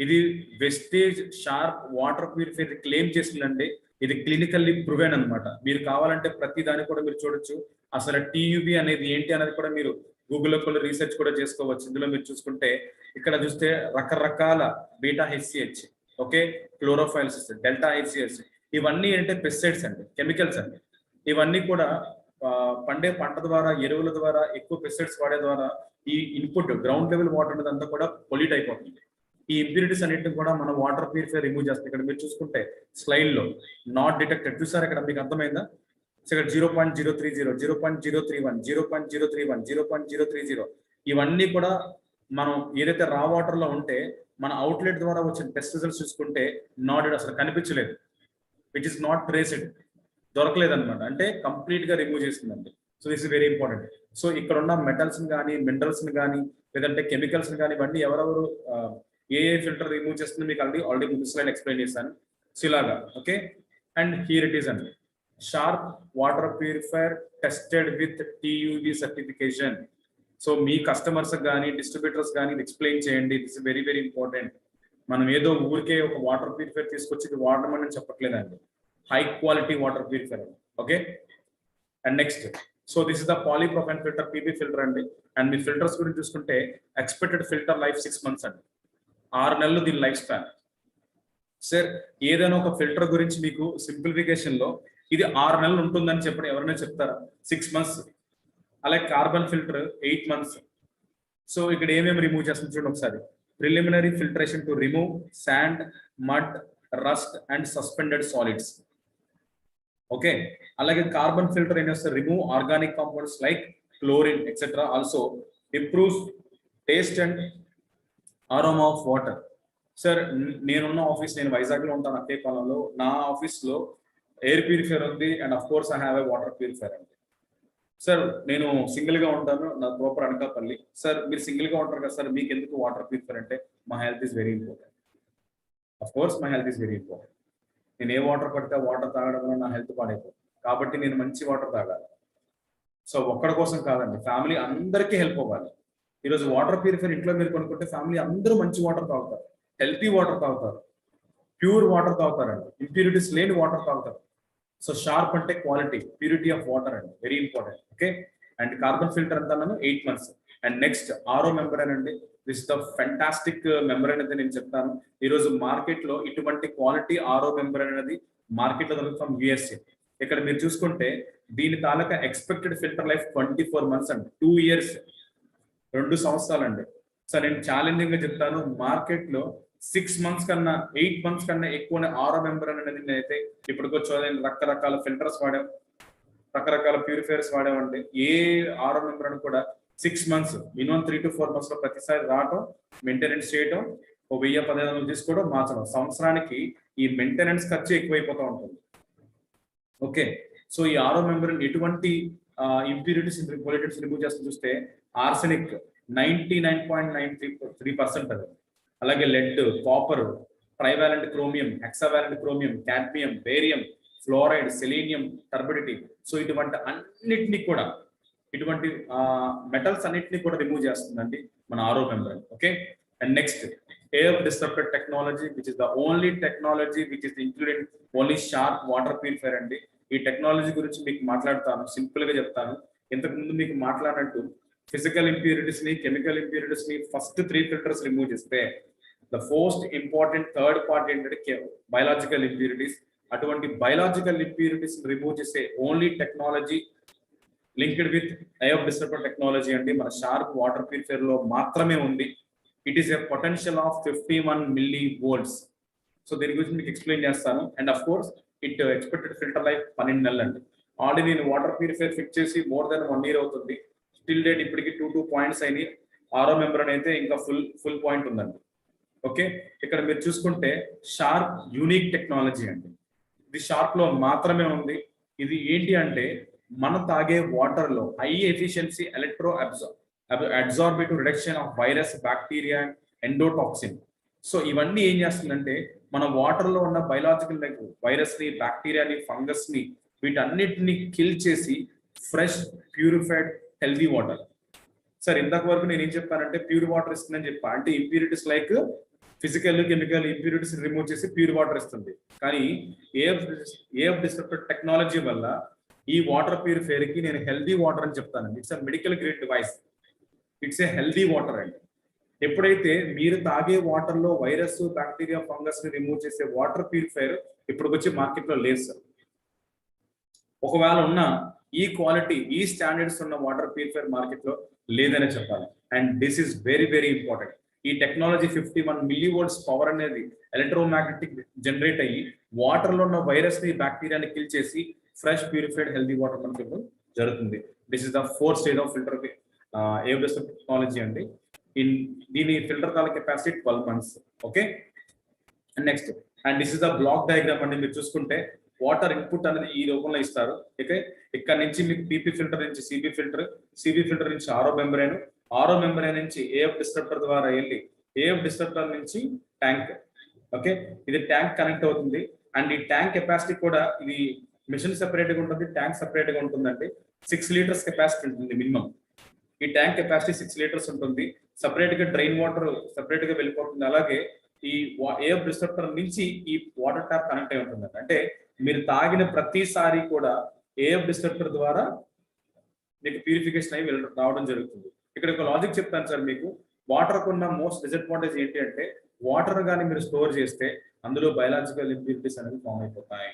ఇది Vestige Sharp water purifier claim చేసిందంటే ఇది క్లినికల్లీ ప్రూవెన్ అనమాట. మీరు కావాలంటే ప్రతి దాన్ని కూడా మీరు చూడొచ్చు. అసలు టీయూబీ అనేది ఏంటి అనేది కూడా మీరు గూగుల్లో కూడా రీసెర్చ్ కూడా చేసుకోవచ్చు. ఇందులో మీరు చూసుకుంటే ఇక్కడ చూస్తే రకరకాల beta HCH, okay, chlorophylls, delta HCH, ఇవన్నీ అంటే పెస్టిసైడ్స్ అండి, కెమికల్స్ అండి. ఇవన్నీ కూడా పండే పంట ద్వారా, ఎరువుల ద్వారా, ఎక్కువ పెస్టిసైడ్స్ వాడే ద్వారా ఈ ఇన్పుట్ గ్రౌండ్ లెవెల్ వాటర్ అనేది అంతా కూడా పొల్యూట్ అయిపోతుంది. ఈ ఇంప్యూరిటీస్ అన్నిటిని కూడా మన వాటర్ ప్యూరిఫైర్ రిమూవ్ చేస్తుంది. ఇక్కడ మీరు చూసుకుంటే స్లైడ్ లో నాట్ డిటెక్టెడ్ చూసారు, ఇక్కడ మీకు అర్థమైందా? ఇక్కడ 0.030, 0.031, 0.031, 0.030 ఇవన్నీ కూడా మనం ఏదైతే రా వాటర్ లో ఉంటే మన అవుట్లెట్ ద్వారా వచ్చిన టెస్ట్ రిజల్ట్స్ చూసుకుంటే నాట్ అసలు కనిపించలేదు, విచ్ ఇస్ నాట్ ట్రేస్డ్, దొరకలేదు అనమాట. అంటే కంప్లీట్ గా రిమూవ్ చేసిందండి. So this is very important. So ఇక్కడ ఉన్న మెటల్స్ కానీ, మినరల్స్ కానీ, లేదంటే కెమికల్స్ కానీ ఇవన్నీ ఎవరెవరు ఏ ఫిల్టర్ రిమూవ్ చేస్తుందో మీకు ఆల్రెడీ ముందు స్లైడ్ ఎక్స్ప్లెయిన్ చేశాను. సో ఇలాగా okay. And here it is అండి, Sharp water purifier tested with TUV certification. So మీ కస్టమర్స్ కానీ, డిస్ట్రిబ్యూటర్స్ కానీ ఎక్స్ప్లెయిన్ చేయండి. This is very very important. మనం ఏదో ఊరికే ఒక వాటర్ ప్యూరిఫైర్ తీసుకొచ్చి ఇది వాడమని చెప్పట్లేదండి, high quality water purifier. Okay. And next, so this is the polypropylene filter, PB filter అండి. అండ్ మీ ఫిల్టర్స్ గురించి చూసుకుంటే ఎక్స్పెక్టెడ్ ఫిల్టర్ లైఫ్ 6 months అండి, 6 నెలలు దీని లైఫ్ స్పాన్. సార్ ఏదైనా ఒక ఫిల్టర్ గురించి మీకు సింప్లిఫికేషన్ లో ఇది 6 నెలలు ఉంటుందని చెప్పడం ఎవరైనా చెప్తారా? 6 months. అలాగే కార్బన్ ఫిల్టర్ 8 months. సో ఇక్కడ ఏమేమి రిమూవ్ చేస్తుంది చూడండి ఒకసారి. Preliminary filtration to remove sand, mud, rust and suspended solids. Okay. అలాగే కార్బన్ ఫిల్టర్ ఏం చేస్తారు? Remove organic compounds like chlorine etcetera. Also improves taste and aroma of water. Sir నేనున్న ఆఫీస్, నేను వైజాగ్ లో ఉంటాను, అక్కేపాలెంలో. నా ఆఫీస్ లో ఎయిర్ ప్యూరిఫైర్ ఉంది and of course I have a water purifier అండి. సార్ నేను సింగిల్ గా ఉంటాను, నా ప్రాపర్ అనకాపల్లి. సార్ మీరు సింగిల్ గా ఉంటారు కదా సార్, మీకు ఎందుకు వాటర్ ప్యూరిఫైర్ అంటే మా health is very important. Of course my health is very important. నేను ఏ వాటర్ పడితే వాటర్ తాగడం వల్ల నా హెల్త్ పాడైపోతుంది, కాబట్టి నేను మంచి వాటర్ తాగాలి. సో ఒక్కడి కోసం కాదండి, ఫ్యామిలీ అందరికీ హెల్ప్ అవ్వాలి. ఈరోజు వాటర్ ప్యూరిఫైర్ ఇంట్లో మీరు కొనుక్కుంటే ఫ్యామిలీ అందరూ మంచి వాటర్ తాగుతారు, హెల్తీ వాటర్ తాగుతారు, ప్యూర్ వాటర్ తాగుతారండి, ఇంప్యూరిటీస్ లేని వాటర్ తాగుతారు. సో షార్ప్ అంటే క్వాలిటీ, ప్యూరిటీ ఆఫ్ వాటర్ అండి, very important. Okay. And carbon filter అంతా 8 months. And next RO membrane అండి. దిస్ ద ఫెంటాస్టిక్ మెంబ్రేన్ అయితే నేను చెప్తాను. ఈరోజు మార్కెట్ లో ఇటువంటి క్వాలిటీ RO మెంబ్రేన్ అనేది మార్కెట్ లో దొరుకుతాం USA. ఇక్కడ మీరు చూసుకుంటే దీని తాలూకా ఎక్స్పెక్టెడ్ ఫిల్టర్ లైఫ్ 24 months అండి, 2 years, 2 సంవత్సరాలు అండి. సో నేను ఛాలెంజింగ్ గా చెప్తాను, మార్కెట్ లో 6 months కన్నా 8 months కన్నా ఎక్కువ RO మెంబ్రేన్ అనేది నేనైతే ఇప్పటికొచ్చి రకరకాల ఫిల్టర్స్ వాడాం, రకరకాల ప్యూరిఫైర్స్ వాడామండి. ఏ RO మెంబ్రేన్ కూడా 6 months, మినిమం 3 to 4 months లో ప్రతిసారి రావటం, మెయింటెనెన్స్ చేయటం, 1000-1500 తీసుకోవడం, మార్చడం. సంవత్సరానికి ఈ మెయింటెనెన్స్ ఖర్చు ఎక్కువైపోతూ ఉంటుంది. ఓకే. సో ఈ RO మెంబ్రేన్ ఎటువంటి ఇంప్యూరిటీస్, పొల్యూటెంట్స్ రిమూవ్ చేస్తూ చూస్తే ఆర్సెనిక్ 99.93% అది. అలాగే lead, copper, trivalent chromium, hexavalent chromium, cadmium, barium, fluoride, selenium, turbidity. So ఇటువంటి అన్నిటినీ కూడా, ఇటువంటి మెటల్స్ అన్నిటినీ కూడా రిమూవ్ చేస్తుందండి మన RO membrane. Okay. And next, AF disrupted technology, which is the only technology which is included only sharp water purifier అండి. ఈ టెక్నాలజీ గురించి మీకు మాట్లాడతాను, సింపుల్ గా చెప్తాను. ఇంతకు ముందు మీకు మాట్లాడినట్టు ఫిజికల్ ఇంప్యూరిటీస్ ని, కెమికల్ ఇంప్యూరిటీస్ ని ఫస్ట్ 3 filters రిమూవ్ చేస్తే the most important third part ఏంటంటే బయలాజికల్ ఇంప్యూరిటీస్. అటువంటి బయలాజికల్ ఇంప్యూరిటీస్ రిమూవ్ చేసే only technology linked with AF disrupted technology అండి మన షార్ప్ వాటర్ ప్యూరిఫైర్ లో మాత్రమే ఉంది. It is a potential of 51 millivolts. So దీని గురించి మీకు ఎక్స్ప్లెయిన్ చేస్తాను. And of course it expected filter life 12 నెలలు అండి. ఆల్రెడీ నేను వాటర్ ప్యూరిఫైర్ ఫిక్స్ చేసి మోర్ దెన్ 1 year అవుతుంది. స్టిల్ డేట్ ఇప్పటికి 2 points అయినాయి. RO మెంబ్రేన్ అయితే ఇంకా ఫుల్ పాయింట్ ఉందండి. ఓకే. ఇక్కడ మీరు చూసుకుంటే షార్ప్ యూనిక్ టెక్నాలజీ అండి, ఇది షార్ప్ లో మాత్రమే ఉంది. ఇది ఏంటి అంటే మనం తాగే వాటర్ లో high efficiency electro absorptive reduction of virus, bacteria, endotoxin. So ఇవన్నీ ఏం చేస్తుందంటే మన వాటర్ లో ఉన్న బయలాజికల్ లైక్ వైరస్ ని, బ్యాక్టీరియాని, ఫంగస్ ని, వీటన్నిటిని కిల్ చేసి fresh, purified, healthy water. Sir ఇంతకు వరకు నేను ఏం చెప్పానంటే ప్యూర్ వాటర్ ఇస్తుందని చెప్పా, అంటే impurities like physical, chemical impurities remove చేసి ప్యూర్ వాటర్ ఇస్తుంది. కానీ AF disrupted టెక్నాలజీ వల్ల ఈ వాటర్ ప్యూరిఫైర్ కి నేను హెల్దీ వాటర్ అని చెప్తానండి. It's a medical grade device, it's a healthy water అండి. ఎప్పుడైతే మీరు తాగే వాటర్ లో వైరస్, బ్యాక్టీరియా, ఫంగస్ ని రిమూవ్ చేసే వాటర్ ప్యూరిఫైర్ ఇప్పుడు వచ్చి మార్కెట్ లో లేదు సార్. ఒకవేళ ఉన్న ఈ క్వాలిటీ ఈ స్టాండర్డ్స్ ఉన్న వాటర్ ప్యూరిఫైర్ మార్కెట్ లో లేదనే చెప్పాలి. And this is very very important. ఈ టెక్నాలజీ 51 మిల్లీవోల్ట్స్ పవర్ అనేది ఎలక్ట్రోమాగ్నెటిక్ జనరేట్ అయ్యి వాటర్ లో ఉన్న వైరస్ ని బ్యాక్టీరియాని కిల్ చేసి ఫ్రెష్ ప్యూరిఫైడ్ హెల్తీ వాటర్ మనకి ఇవ్వడం జరుగుతుంది. This is the 4th stage of filter air disruptor technology అండి. దీని ఫిల్టర్ కాల capacity 12 months. Okay, and next and this is the block diagram అండి. మీరు చూసుకుంటే వాటర్ ఇన్పుట్ అనేది ఈ రూపంలో ఇస్తారు. ఓకే, ఇక్కడ నుంచి మీకు పీపీ ఫిల్టర్ నుంచి సిబి ఫిల్టర్ నుంచి ఆరో మెంబ్రేన్ నుంచి ఏఎఫ్ డిస్ట్రప్టర్ ద్వారా వెళ్ళి ఏఎఫ్ డిస్ట్రప్టర్ నుంచి ట్యాంక్. ఓకే, ఇది ట్యాంక్ కనెక్ట్ అవుతుంది. అండ్ ఈ ట్యాంక్ కెపాసిటీ కూడా ఇది మిషన్ సెపరేట్ గా ఉంటుంది, ట్యాంక్ సెపరేట్ గా ఉంటుందండి. 6 liters కెపాసిటీ ఉంటుంది మినిమం. ఈ ట్యాంక్ కెపాసిటీ 6 liters ఉంటుంది. సపరేట్ గా డ్రైన్ వాటర్ సపరేట్ గా వెళ్ళిపోతుంది. అలాగే ఈ ఏఎఫ్ డిస్ట్రప్టర్ నుంచి ఈ వాటర్ ట్యాప్ కనెక్ట్ అయి ఉంటుంది. అంటే మీరు తాగిన ప్రతిసారి కూడా ఏఎఫ్ డిస్ట్రప్టర్ ద్వారా మీకు ప్యూరిఫికేషన్ అయి రావడం జరుగుతుంది. ఇక్కడ ఒక లాజిక్ చెప్తాను సార్ మీకు. వాటర్ కున్న మోస్ట్ డిసడ్వాంటేజ్ ఏంటి అంటే వాటర్ కానీ మీరు స్టోర్ చేస్తే అందులో బయలాజికల్ ఇంప్యూరిటీస్ అనేది ఫామ్ అయిపోతాయి.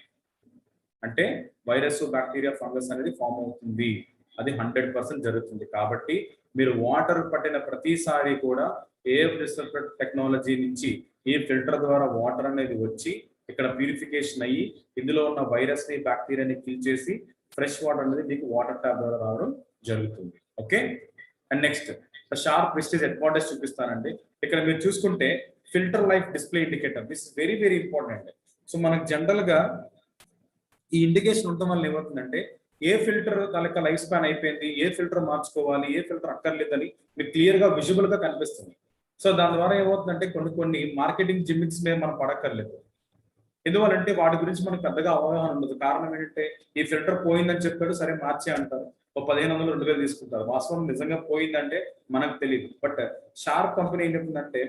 అంటే వైరస్, బ్యాక్టీరియా, ఫంగస్ అనేది ఫామ్ అవుతుంది. అది 100% జరుగుతుంది. కాబట్టి మీరు వాటర్ పట్టిన ప్రతిసారి కూడా ఏఎఫ్ డిస్ట్రప్టర్ టెక్నాలజీ నుంచి ఈ ఫిల్టర్ ద్వారా వాటర్ అనేది వచ్చి ఇక్కడ ప్యూరిఫికేషన్ అయ్యి ఇందులో ఉన్న వైరస్ ని బ్యాక్టీరియాని కిల్ చేసి ఫ్రెష్ వాటర్ అనేది మీకు వాటర్ ట్యాప్ ద్వారా రావడం జరుగుతుంది. Okay, and next Sharp Vestige advantage చూపిస్తానండి. ఇక్కడ మీరు చూసుకుంటే filter life display indicator, this is very very important. So మనకు జనరల్ గా ఈ ఇండికేషన్ ఉండటం వల్ల ఏమవుతుందంటే ఏ ఫిల్టర్ తాలూకా లైఫ్ స్పాన్ అయిపోయింది, ఏ ఫిల్టర్ మార్చుకోవాలి, ఏ ఫిల్టర్ అక్కర్లేదని మీకు క్లియర్ గా విజిబుల్ గా కనిపిస్తుంది. సో దాని ద్వారా ఏమవుతుందంటే కొన్ని మార్కెటింగ్ జిమ్మిక్స్ మీద మనం పడక్కర్లేదు. ఎందువల్లంటే వాటి గురించి మనకు పెద్దగా అవగాహన ఉండదు. కారణం ఏంటంటే ఈ ఫిల్టర్ పోయిందని చెప్పాడు, సరే మార్చే అంటారు. 1500 2000 తీసుకుంటారు. వాస్తవం నిజంగా పోయిందంటే మనకు తెలియదు. బట్ షార్ప్ కంపెనీ ఏం చెప్తుందంటే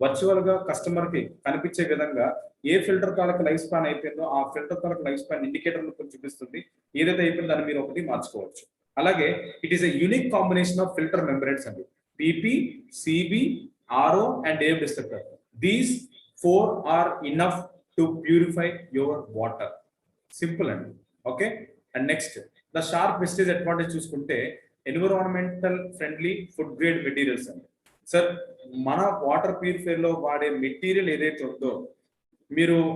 వర్చువల్ గా కస్టమర్ కి కనిపించే విధంగా ఏ ఫిల్టర్ తాలూకు లైఫ్ స్పాన్ అయిపోయిందో ఆ ఫిల్టర్ తాలూకు లైఫ్ స్పాన్ ఇండికేటర్ చూపిస్తుంది. ఏదైతే అయిపోయిందో దాన్ని మీరు ఒకటి మార్చుకోవచ్చు. అలాగే it is a unique combination of filter membranes అండి. PP, CB, RO and AF disruptor. These 4 are enough to purify your water. Simple అండి. Okay, and next the Sharp Vestige advantage చూసుకుంటే environmental friendly food grade materials అండి. సార్ మన వాటర్ ప్యూరిఫైర్ లో వాడే మెటీరియల్ ఏదైతే ఉందో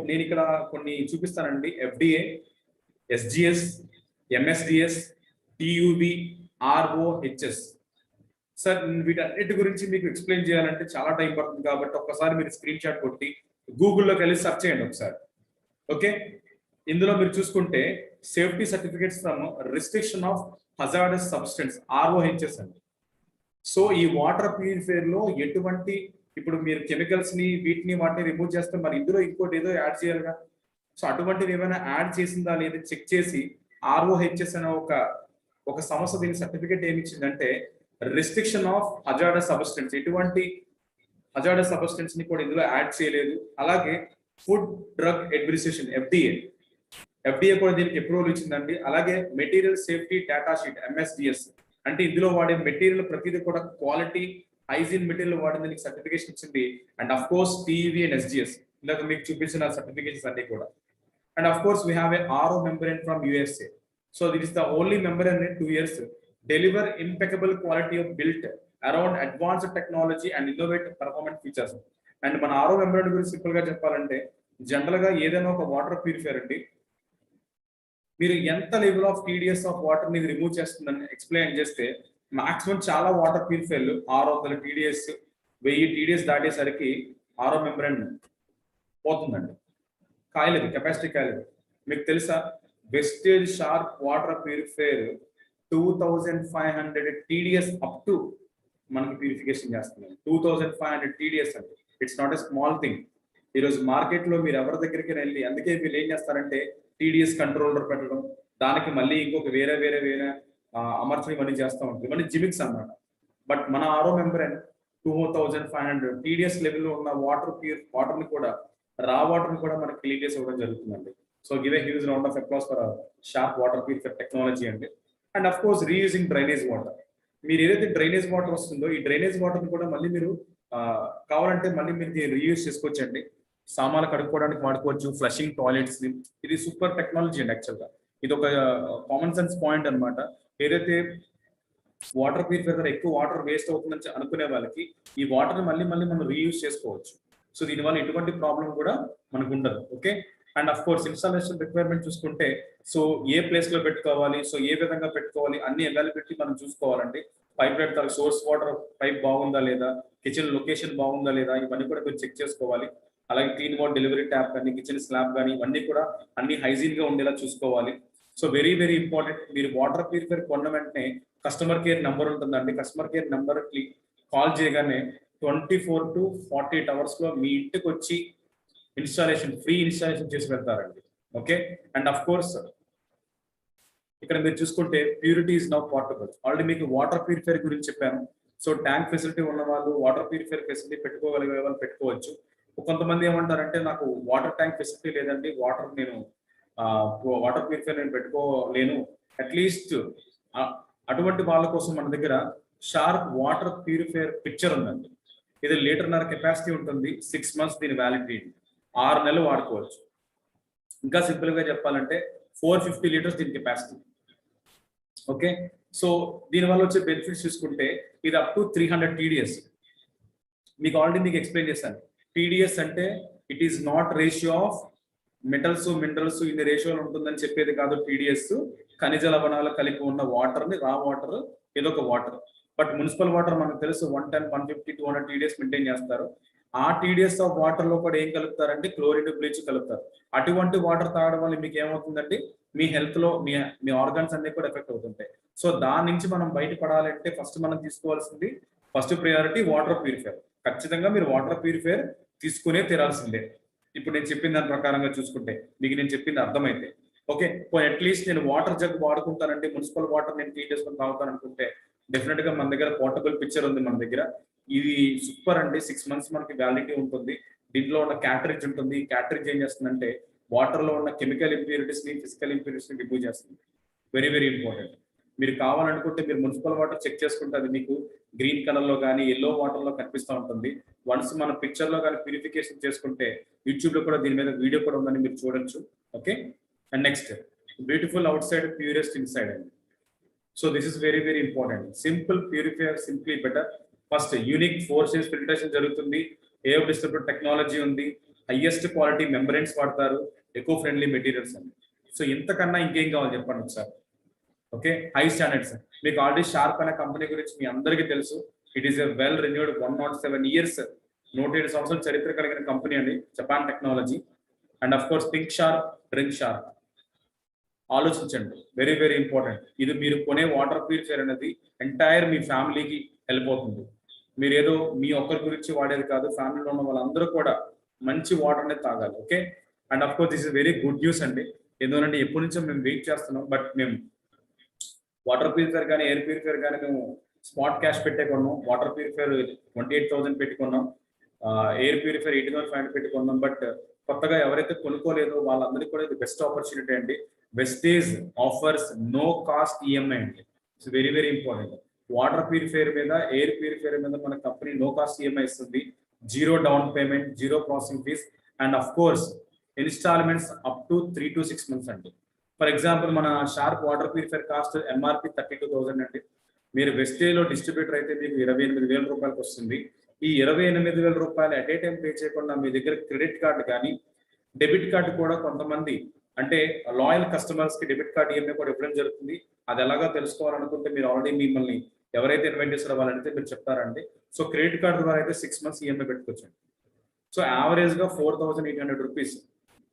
నేను ఇక్కడ కొన్ని చూపిస్తానండి. FDA, SGS, MSDS, TUV, ROHS. Sir వీటన్నిటి గురించి మీకు ఎక్స్ప్లెయిన్ చేయాలంటే చాలా టైం పడుతుంది. కాబట్టి ఒక్కసారి మీరు స్క్రీన్ షాట్ కొట్టి గూగుల్లోకి వెళ్ళి సెర్చ్ చేయండి ఒకసారి. ఓకే, ఇందులో మీరు చూసుకుంటే safety certificates from restriction of hazardous substance, ROHS అండి. సో ఈ వాటర్ ప్యూరిఫైర్ లో ఎటువంటి ఇప్పుడు మీరు కెమికల్స్ ని వాటిని రిమూవ్ చేస్తే మరి ఇందులో ఇంకోటి ఏదో యాడ్ చేయాలిగా. సో అటువంటివి ఏమైనా యాడ్ చేసిందా లేదా చెక్ చేసి ROHS అనే ఒక సంస్థ దీని సర్టిఫికేట్ ఏమి ఇచ్చిందంటే రిస్ట్రిక్షన్ ఆఫ్ హజార్డస్ సబ్స్టెన్స్, ఎటువంటి హజార్డస్ సబ్స్టెన్స్ ని కూడా ఇందులో యాడ్ చేయలేదు. అలాగే ఫుడ్ డ్రగ్ అడ్మినిస్ట్రేషన్ FDA కూడా దీనికి అప్రూవల్ ఇచ్చిందండి. అలాగే material safety data sheet MSDS, అంటే ఇందులో వాడే మెటీరియల్ ప్రతిదీ కూడా క్వాలిటీ హైజీన్ మెటీరియల్ వాడింది సర్టిఫికేషన్ ఇచ్చింది. And of course TUV and SGS ఇందాక మీకు చూపించిన సర్టిఫికేషన్స్ అన్ని కూడా. And of course we have a RO membrane from USA. So this is the only membrane in 2 years deliver impeccable quality of built around advanced technology and innovative performance features. And మన RO membrane గురించి సింపుల్ గా చెప్పాలంటే జనరల్ గా ఏదైనా ఒక వాటర్ ప్యూరిఫైర్ అండి మీరు ఎంత level of TDS of water ని రిమూవ్ చేస్తుందని ఎక్స్ప్లెయిన్ చేస్తే మాక్సిమం చాలా వాటర్ ప్యూరిఫైర్లు 600 TDS 1000 TDS దాటేసరికి RO membrane పోతుందండి. కాయలేదు, కెపాసిటీ కాయలేదు. మీకు తెలుసా Vestige Sharp water purifier 2500 TDS up to మనకి ప్యూరిఫికేషన్ చేస్తున్నాం. 2500 TDS అంటే it's not a small thing. ఈరోజు మార్కెట్ లో మీరు ఎవరి దగ్గరికి వెళ్ళి, అందుకే వీళ్ళు ఏం చేస్తారంటే TDS కంట్రోలర్ పెట్టడం, దానికి మళ్ళీ ఇంకొక వేరే అమర్చడం ఇవన్నీ చేస్తూ ఉంటారు. ఇవన్నీ జిమిక్స్ అన్నమాట. బట్ మన RO membrane 2500 TDS లెవెల్లో ఉన్న వాటర్ ని కూడా రా వాటర్ ని కూడా మనకి క్లీన్ చేసి ఇవ్వడం జరుగుతుందండి. So give a huge round of applause for Sharp water purifier technology అండి. And of course reusing drainage water. మీరు ఏదైతే డ్రైనేజ్ వాటర్ వస్తుందో ఈ డ్రైనేజ్ వాటర్ ని కూడా మళ్ళీ మీరు కావాలంటే మళ్ళీ మీరు రీయూజ్ చేసుకోవచ్చండి. సామాన్లు కడుక్కోవడానికి వాడుకోవచ్చు, ఫ్లషింగ్ టాయిలెట్స్ ని. ఇది సూపర్ టెక్నాలజీ అండి యాక్చువల్ గా. ఇది ఒక కామన్ సెన్స్ పాయింట్ అన్నమాట. ఏదైతే వాటర్ ప్యూరిఫైర్ ఎక్కువ వాటర్ వేస్ట్ అవుతుందని అనుకునే వాళ్ళకి ఈ వాటర్ మళ్ళీ మళ్ళీ మనం రీయూజ్ చేసుకోవచ్చు. సో దీనివల్ల ఎటువంటి ప్రాబ్లం కూడా మనకు ఉండదు. Okay, and of course installation requirement చూసుకుంటే సో ఏ ప్లేస్ లో పెట్టుకోవాలి, సో ఏ విధంగా పెట్టుకోవాలి, అన్ని అవైలబిలిటీ మనం చూసుకోవాలండి. Pipe light source water pipe బాగుందా లేదా, కిచెన్ లొకేషన్ బాగుందా లేదా, ఇవన్నీ కూడా మీరు చెక్ చేసుకోవాలి. అలాగే క్లీన్ వాటర్ డెలివరీ ట్యాప్ కానీ కిచెన్ స్లాబ్ కానీ ఇవన్నీ కూడా అన్ని హైజీన్ గా ఉండేలా చూసుకోవాలి. So very very important. మీరు వాటర్ ప్యూరిఫైర్ కొన్న వెంటనే కస్టమర్ కేర్ నెంబర్ ఉంటుందండి. కస్టమర్ కేర్ నెంబర్ కి కాల్ చేయగానే 24 to 48 hours లో మీ ఇంటికి వచ్చి ఇన్స్టాలేషన్ ఫ్రీ ఇన్స్టాలేషన్ చేసి వెళ్తారండి. ఓకే, అండ్ అఫ్ కోర్స్ ఇక్కడ మీరు చూసుకుంటే purity is now portable. Already మీకు వాటర్ ప్యూరిఫైర్ గురించి చెప్పాను. సో ట్యాంక్ ఫెసిలిటీ ఉన్న వాళ్ళు వాటర్ ప్యూరిఫైర్ ఫెసిలిటీ పెట్టుకోగలిగే వాళ్ళు పెట్టుకోవచ్చు. కొంతమంది ఏమంటారంటే నాకు వాటర్ ట్యాంక్ ఫెసిలిటీ లేదండి, వాటర్ ప్యూరిఫైర్ నేను పెట్టుకోలేను. అట్లీస్ట్ అటువంటి వాళ్ళ కోసం మన దగ్గర షార్ప్ వాటర్ ప్యూరిఫైర్ పిక్చర్ ఉందండి. ఇది 1.5 లీటర్ కెపాసిటీ ఉంటుంది. 6 months దీని వ్యాలిడిటీ, 6 నెలలు వాడుకోవచ్చు. ఇంకా సింపుల్ గా చెప్పాలంటే 450 liters దీని కెపాసిటీ. ఓకే, సో దీనివల్ల వచ్చే బెనిఫిట్స్ చూసుకుంటే ఇది అప్ టు 300 TDS. మీకు ఆల్రెడీ మీకు ఎక్స్ప్లెయిన్ చేశాను. TDS అంటే it is not ratio of metals minerals ఇన్ని రేషియోలు ఉంటుందని చెప్పేది కాదు. TDS ఖనిజ లవణాలు కలిపి ఉన్న వాటర్ ని, రా వాటర్, ఏదో ఒక వాటర్. బట్ మున్సిపల్ వాటర్ మనకు తెలుసు 110, 150, 200 TDS మెయింటైన్ చేస్తారు. ఆ TDS ఆఫ్ వాటర్ లో కూడా ఏం కలుపుతారంటే క్లోరిన్, బ్లీచ్ కలుపుతారు. అటువంటి వాటర్ తాగడం వల్ల మీకు ఏమవుతుందంటే మీ హెల్త్ లో మీ ఆర్గన్స్ అన్ని కూడా ఎఫెక్ట్ అవుతుంటాయి. సో దాని నుంచి మనం బయటపడాలంటే ఫస్ట్ మనం తీసుకోవాల్సింది ఫస్ట్ ప్రయారిటీ వాటర్ ప్యూరిఫైర్. ఖచ్చితంగా మీరు వాటర్ ప్యూరిఫైర్ తీసుకునే తీరాల్సిందే. ఇప్పుడు నేను చెప్పిన దాని ప్రకారంగా చూసుకుంటే మీకు నేను చెప్పింది అర్థమైతే ఓకే. అట్లీస్ట్ నేను వాటర్ జగ్ వాడుకుంటానంటే మున్సిపల్ వాటర్ నేను క్లీన్ చేసుకొని తాగుతాను అనుకుంటే డెఫినెట్ గా మన దగ్గర పోర్టబుల్ పిక్చర్ ఉంది మన దగ్గర. ఇది సూపర్ అండి. 6 months మనకి వ్యాలిడిటీ ఉంటుంది. దీంట్లో ఉన్న క్యాటరేజ్ ఉంటుంది. ఈ క్యాటరేజ్ ఏం చేస్తుందంటే వాటర్ లో ఉన్న కెమికల్ ఇంప్యూరిటీస్ ని, ఫిజికల్ ఇంప్యూరిటీస్ ని రిమూవ్ చేస్తుంది. Very very important. మీరు కావాలనుకుంటే మీరు మున్సిపల్ వాటర్ చెక్ చేసుకుంటే అది మీకు గ్రీన్ కలర్ లో కానీ ఎల్లో వాటర్ లో కనిపిస్తూ ఉంటుంది. వన్స్ మన పిక్చర్ లో కానీ ప్యూరిఫికేషన్ చేసుకుంటే యూట్యూబ్ లో కూడా దీని మీద వీడియో కూడా ఉందని మీరు చూడొచ్చు. Okay, and next beautiful outside, purest inside అండి. So this is very very important. Simple purifier, simply better. First unique 4 stages filtration జరుగుతుంది. ఏవ్ డిస్ట్రిబ్యూట్ టెక్నాలజీ ఉంది. హైయెస్ట్ క్వాలిటీ మెంబ్రెయిన్స్ వాడతారు. ఎకో ఫ్రెండ్లీ మెటీరియల్స్ అండి. సో ఇంతకన్నా ఇంకేం కావాలి చెప్పండి ఒకసారి. Okay, high standards. మీకు ఆల్రెడీ షార్ప్ అనే కంపెనీ గురించి మీ అందరికీ తెలుసు. It is a well renowned 107 years 107 సంవత్సరాల చరిత్ర కలిగిన కంపెనీ అండి, Japan technology. And of course think sharp, drink sharp. ఆలోచించండి, వెరీ వెరీ ఇంపార్టెంట్. ఇది మీరు కొనే వాటర్ ప్యూరిఫైర్ అనేది ఎంటైర్ మీ ఫ్యామిలీకి హెల్ప్ అవుతుంది. మీరు ఏదో మీ ఒక్కరి గురించి వాడేది కాదు, ఫ్యామిలీలో ఉన్న వాళ్ళందరూ కూడా మంచి వాటర్ అనేది తాగాలి. Okay, and of course this is very good news అండి. ఎందుకంటే ఎప్పటి నుంచో మేము వెయిట్ చేస్తున్నాం. బట్ మేము వాటర్ ప్యూరిఫైర్ కానీ ఎయిర్ ప్యూరిఫైర్ కానీ మేము స్పాట్ క్యాష్ పెట్టే కొన్నాం. వాటర్ ప్యూరిఫైర్ 28,000 పెట్టుకున్నాం. ఎయిర్ ప్యూరిఫైర్ 18,500 పెట్టుకున్నాం. బట్ కొత్తగా ఎవరైతే కొనుక్కోలేదో వాళ్ళందరికీ కూడా ఇది బెస్ట్ ఆపర్చునిటీ అండి. Vestige offers no cost EMI అండి. It's very very important. Water purifier మీద, ఎయిర్ ప్యూరిఫైర్ మీద మన కంపెనీ నో కాస్ట్ ఈఎంఐ ఇస్తుంది. 0 down payment, 0 processing fees, and of course instalments up to 3 to 6 months అండి. ఫర్ ఎగ్జాంపుల్ మన Sharp water purifier cost MRP 32,000 అండి. మీరు వెస్టేజ్లో డిస్ట్రిబ్యూటర్ అయితే మీకు 28,000 రూపాయలకు వస్తుంది. ఈ 28,000 రూపాయలు అట్ ఏ టైం పే చేయకుండా మీ దగ్గర క్రెడిట్ కార్డు కానీ డెబిట్ కార్డు కూడా కొంతమంది అంటే లాయల్ కస్టమర్స్ కి డెబిట్ కార్డ్ ఈఎంఐ కూడా ఇవ్వడం జరుగుతుంది. అది ఎలాగా తెలుసుకోవాలనుకుంటే మీరు ఆల్రెడీ మిమ్మల్ని ఎవరైతే ఇన్వైట్ చేస్తారో వాళ్ళైతే మీరు చెప్తారండి. సో క్రెడిట్ కార్డు ద్వారా అయితే 6 months ఈఎంఐ పెట్టుకోవచ్చండి. సో యావరేజ్ గా 4,800 రూపీస్.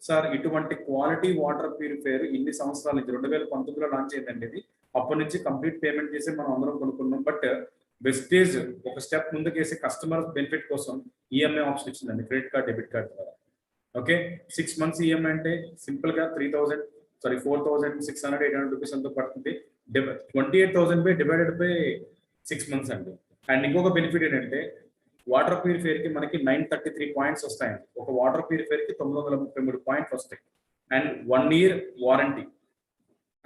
సార్ ఇటువంటి క్వాలిటీ వాటర్ ప్యూరిఫైర్ ఇన్ని సంవత్సరాల నుంచి 2019లో లాంచ్ అయిందండి. ఇది అప్పటి నుంచి కంప్లీట్ పేమెంట్ చేసి మనం అందరం కొనుక్కున్నాం. బట్ వెస్టేజ్ ఒక స్టెప్ ముందుకేసి కస్టమర్ బెనిఫిట్ కోసం ఈఎంఐ ఆప్షన్ ఇచ్చిందండి, క్రెడిట్ కార్డ్, డెబిట్ కార్డ్ ద్వారా. ఓకే, 6 months ఈఎంఐ అంటే సింపుల్ గా 4,600 800 రూపీస్ అంతా పడుతుంది. 28,000 బై డివైడెడ్ బై 6 months అండి. అండ్ ఇంకొక బెనిఫిట్ ఏంటంటే వాటర్ ప్యూరిఫైర్ కి మనకి 933 పాయింట్స్ వస్తాయండి. ఒక వాటర్ ప్యూరిఫైర్ కి 933 పాయింట్స్ వస్తాయి. And 1 year warranty.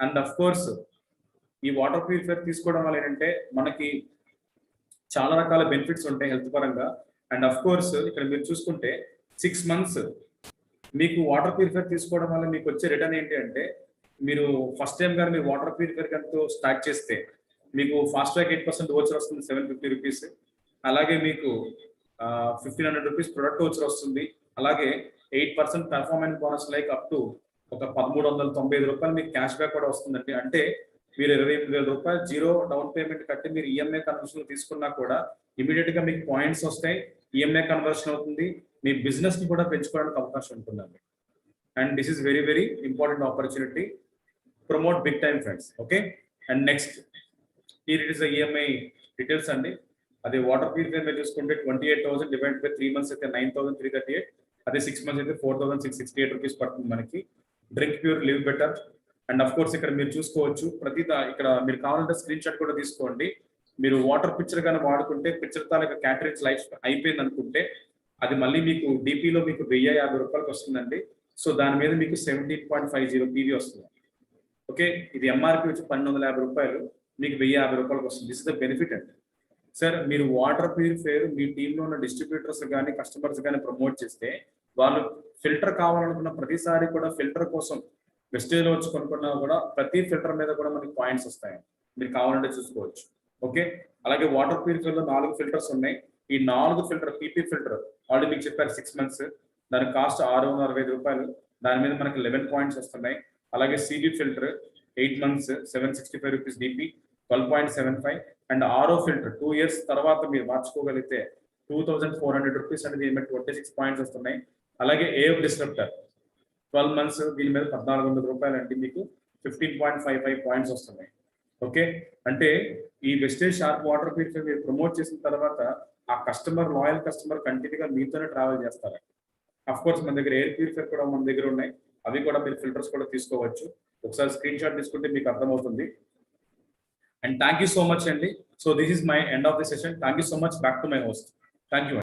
And of course ఈ వాటర్ ప్యూరిఫైర్ తీసుకోవడం వల్ల ఏంటంటే మనకి చాలా రకాల బెనిఫిట్స్ ఉంటాయి హెల్త్ పరంగా. అండ్ అఫ్ కోర్స్ ఇక్కడ మీరు చూసుకుంటే 6 months మీకు వాటర్ ప్యూరిఫైర్ తీసుకోవడం వల్ల మీకు వచ్చే రిటర్న్ ఏంటి అంటే మీరు ఫస్ట్ టైం కానీ మీరు వాటర్ ప్యూరిఫైర్ కనుక స్టార్ట్ చేస్తే మీకు ఫాస్ట్ ట్రాక్ 8% ఓచర్ వస్తుంది, 750 రూపీస్. అలాగే మీకు 1500 రూపీస్ ప్రొడక్ట్ ఓచర్ వస్తుంది. అలాగే 8% performance bonus like up to ఒక 1395 రూపాయలు మీకు క్యాష్ బ్యాక్ కూడా వస్తుందండి. అంటే మీరు 28,000 రూపాయలు జీరో డౌన్ పేమెంట్ కట్టి మీరు ఈఎంఐ కన్వర్షన్ తీసుకున్నా కూడా ఇమీడియట్ గా మీకు పాయింట్స్ వస్తాయి, ఈఎంఐ కన్వర్షన్ అవుతుంది, మీ బిజినెస్ ని కూడా పెంచుకోవడానికి అవకాశం ఉంటుందండి. And this is very very important opportunity. Promote big time friends. Okay, and next here it is the EMI details అండి. అదే వాటర్ ప్యూరిఫైర్ మీరు చూసుకుంటే 28,000 డివైడ్ బై 3 మంత్స్ అయితే 9,338, అదే 6 మంత్స్ అయితే 4,668 రూపీస్ పడుతుంది మనకి. Drink pure live better. And of course ఇక్కడ మీరు చూసుకోవచ్చు ప్రతి ఇక్కడ మీరు కావాలంటే స్క్రీన్ షాట్ కూడా తీసుకోండి. మీరు వాటర్ పిక్చర్ కానీ వాడుకుంటే పిక్చర్ తాలూకా క్యాటరేజ్ లైఫ్ అయిపోయింది అనుకుంటే అది మళ్ళీ మీకు డిపిలో మీకు 1050 రూపాయలకి వస్తుందండి. సో దాని మీద మీకు 17.50 పీవీ వస్తుంది. ఓకే, ఇది ఎంఆర్పి వచ్చి 1250 రూపాయలు, మీకు 1050 రూపాయలకు వస్తుంది. దిస్ ఇస్ ద బెనిఫిట్ అండి. సార్ మీరు వాటర్ ప్యూరిఫైర్ మీ టీంలో ఉన్న డిస్ట్రిబ్యూటర్స్ కానీ కస్టమర్స్ కానీ ప్రమోట్ చేస్తే వాళ్ళు ఫిల్టర్ కావాలనుకున్న ప్రతిసారి కూడా ఫిల్టర్ కోసం వెస్టేజ్లో వచ్చి కొనుక్కున్నా కూడా ప్రతి ఫిల్టర్ మీద కూడా మనకి పాయింట్స్ వస్తాయి, మీరు కావాలంటే చూసుకోవచ్చు. ఓకే, అలాగే వాటర్ ప్యూరిఫైర్లో 4 ఫిల్టర్స్ ఉన్నాయి. ఈ 4 ఫిల్టర్ పీపీ ఫిల్టర్ ఆల్రెడీ మీకు చెప్పారు 6 మంత్స్, దాని కాస్ట్ 665 రూపాయలు, దాని మీద మనకి 11 పాయింట్స్ వస్తున్నాయి. అలాగే CB filter 8 months 765 rupees DP 12.75. And RO filter 2 years తర్వాత మీరు మార్చుకోగలిగితే 2400 రూపీస్ అనేది 26 పాయింట్స్ వస్తున్నాయి. అలాగే ఏఎఫ్ డిస్ట్రప్టర్ 12 మంత్స్ దీని మీద 1400 రూపాయలు అంటే మీకు 15.55 పాయింట్స్ వస్తున్నాయి. ఓకే, అంటే ఈ వెస్టేజ్ షార్ప్ వాటర్ ప్యూరిఫైర్ మీరు ప్రమోట్ చేసిన తర్వాత ఆ కస్టమర్ లాయల్ కస్టమర్ కంటిన్యూగా మీతోనే ట్రావెల్ చేస్తారు. అఫ్ కోర్స్ మన దగ్గర ఎయిర్ ప్యూరిఫైర్ కూడా మన దగ్గర ఉన్నాయి, అవి కూడా మీరు ఫిల్టర్స్ కూడా తీసుకోవచ్చు. ఒకసారి స్క్రీన్ షాట్ తీసుకుంటే మీకు అర్థమవుతుంది. And thank you so much అండి. So this is my end of the session. Thank you so much. Back to my host. Thank you.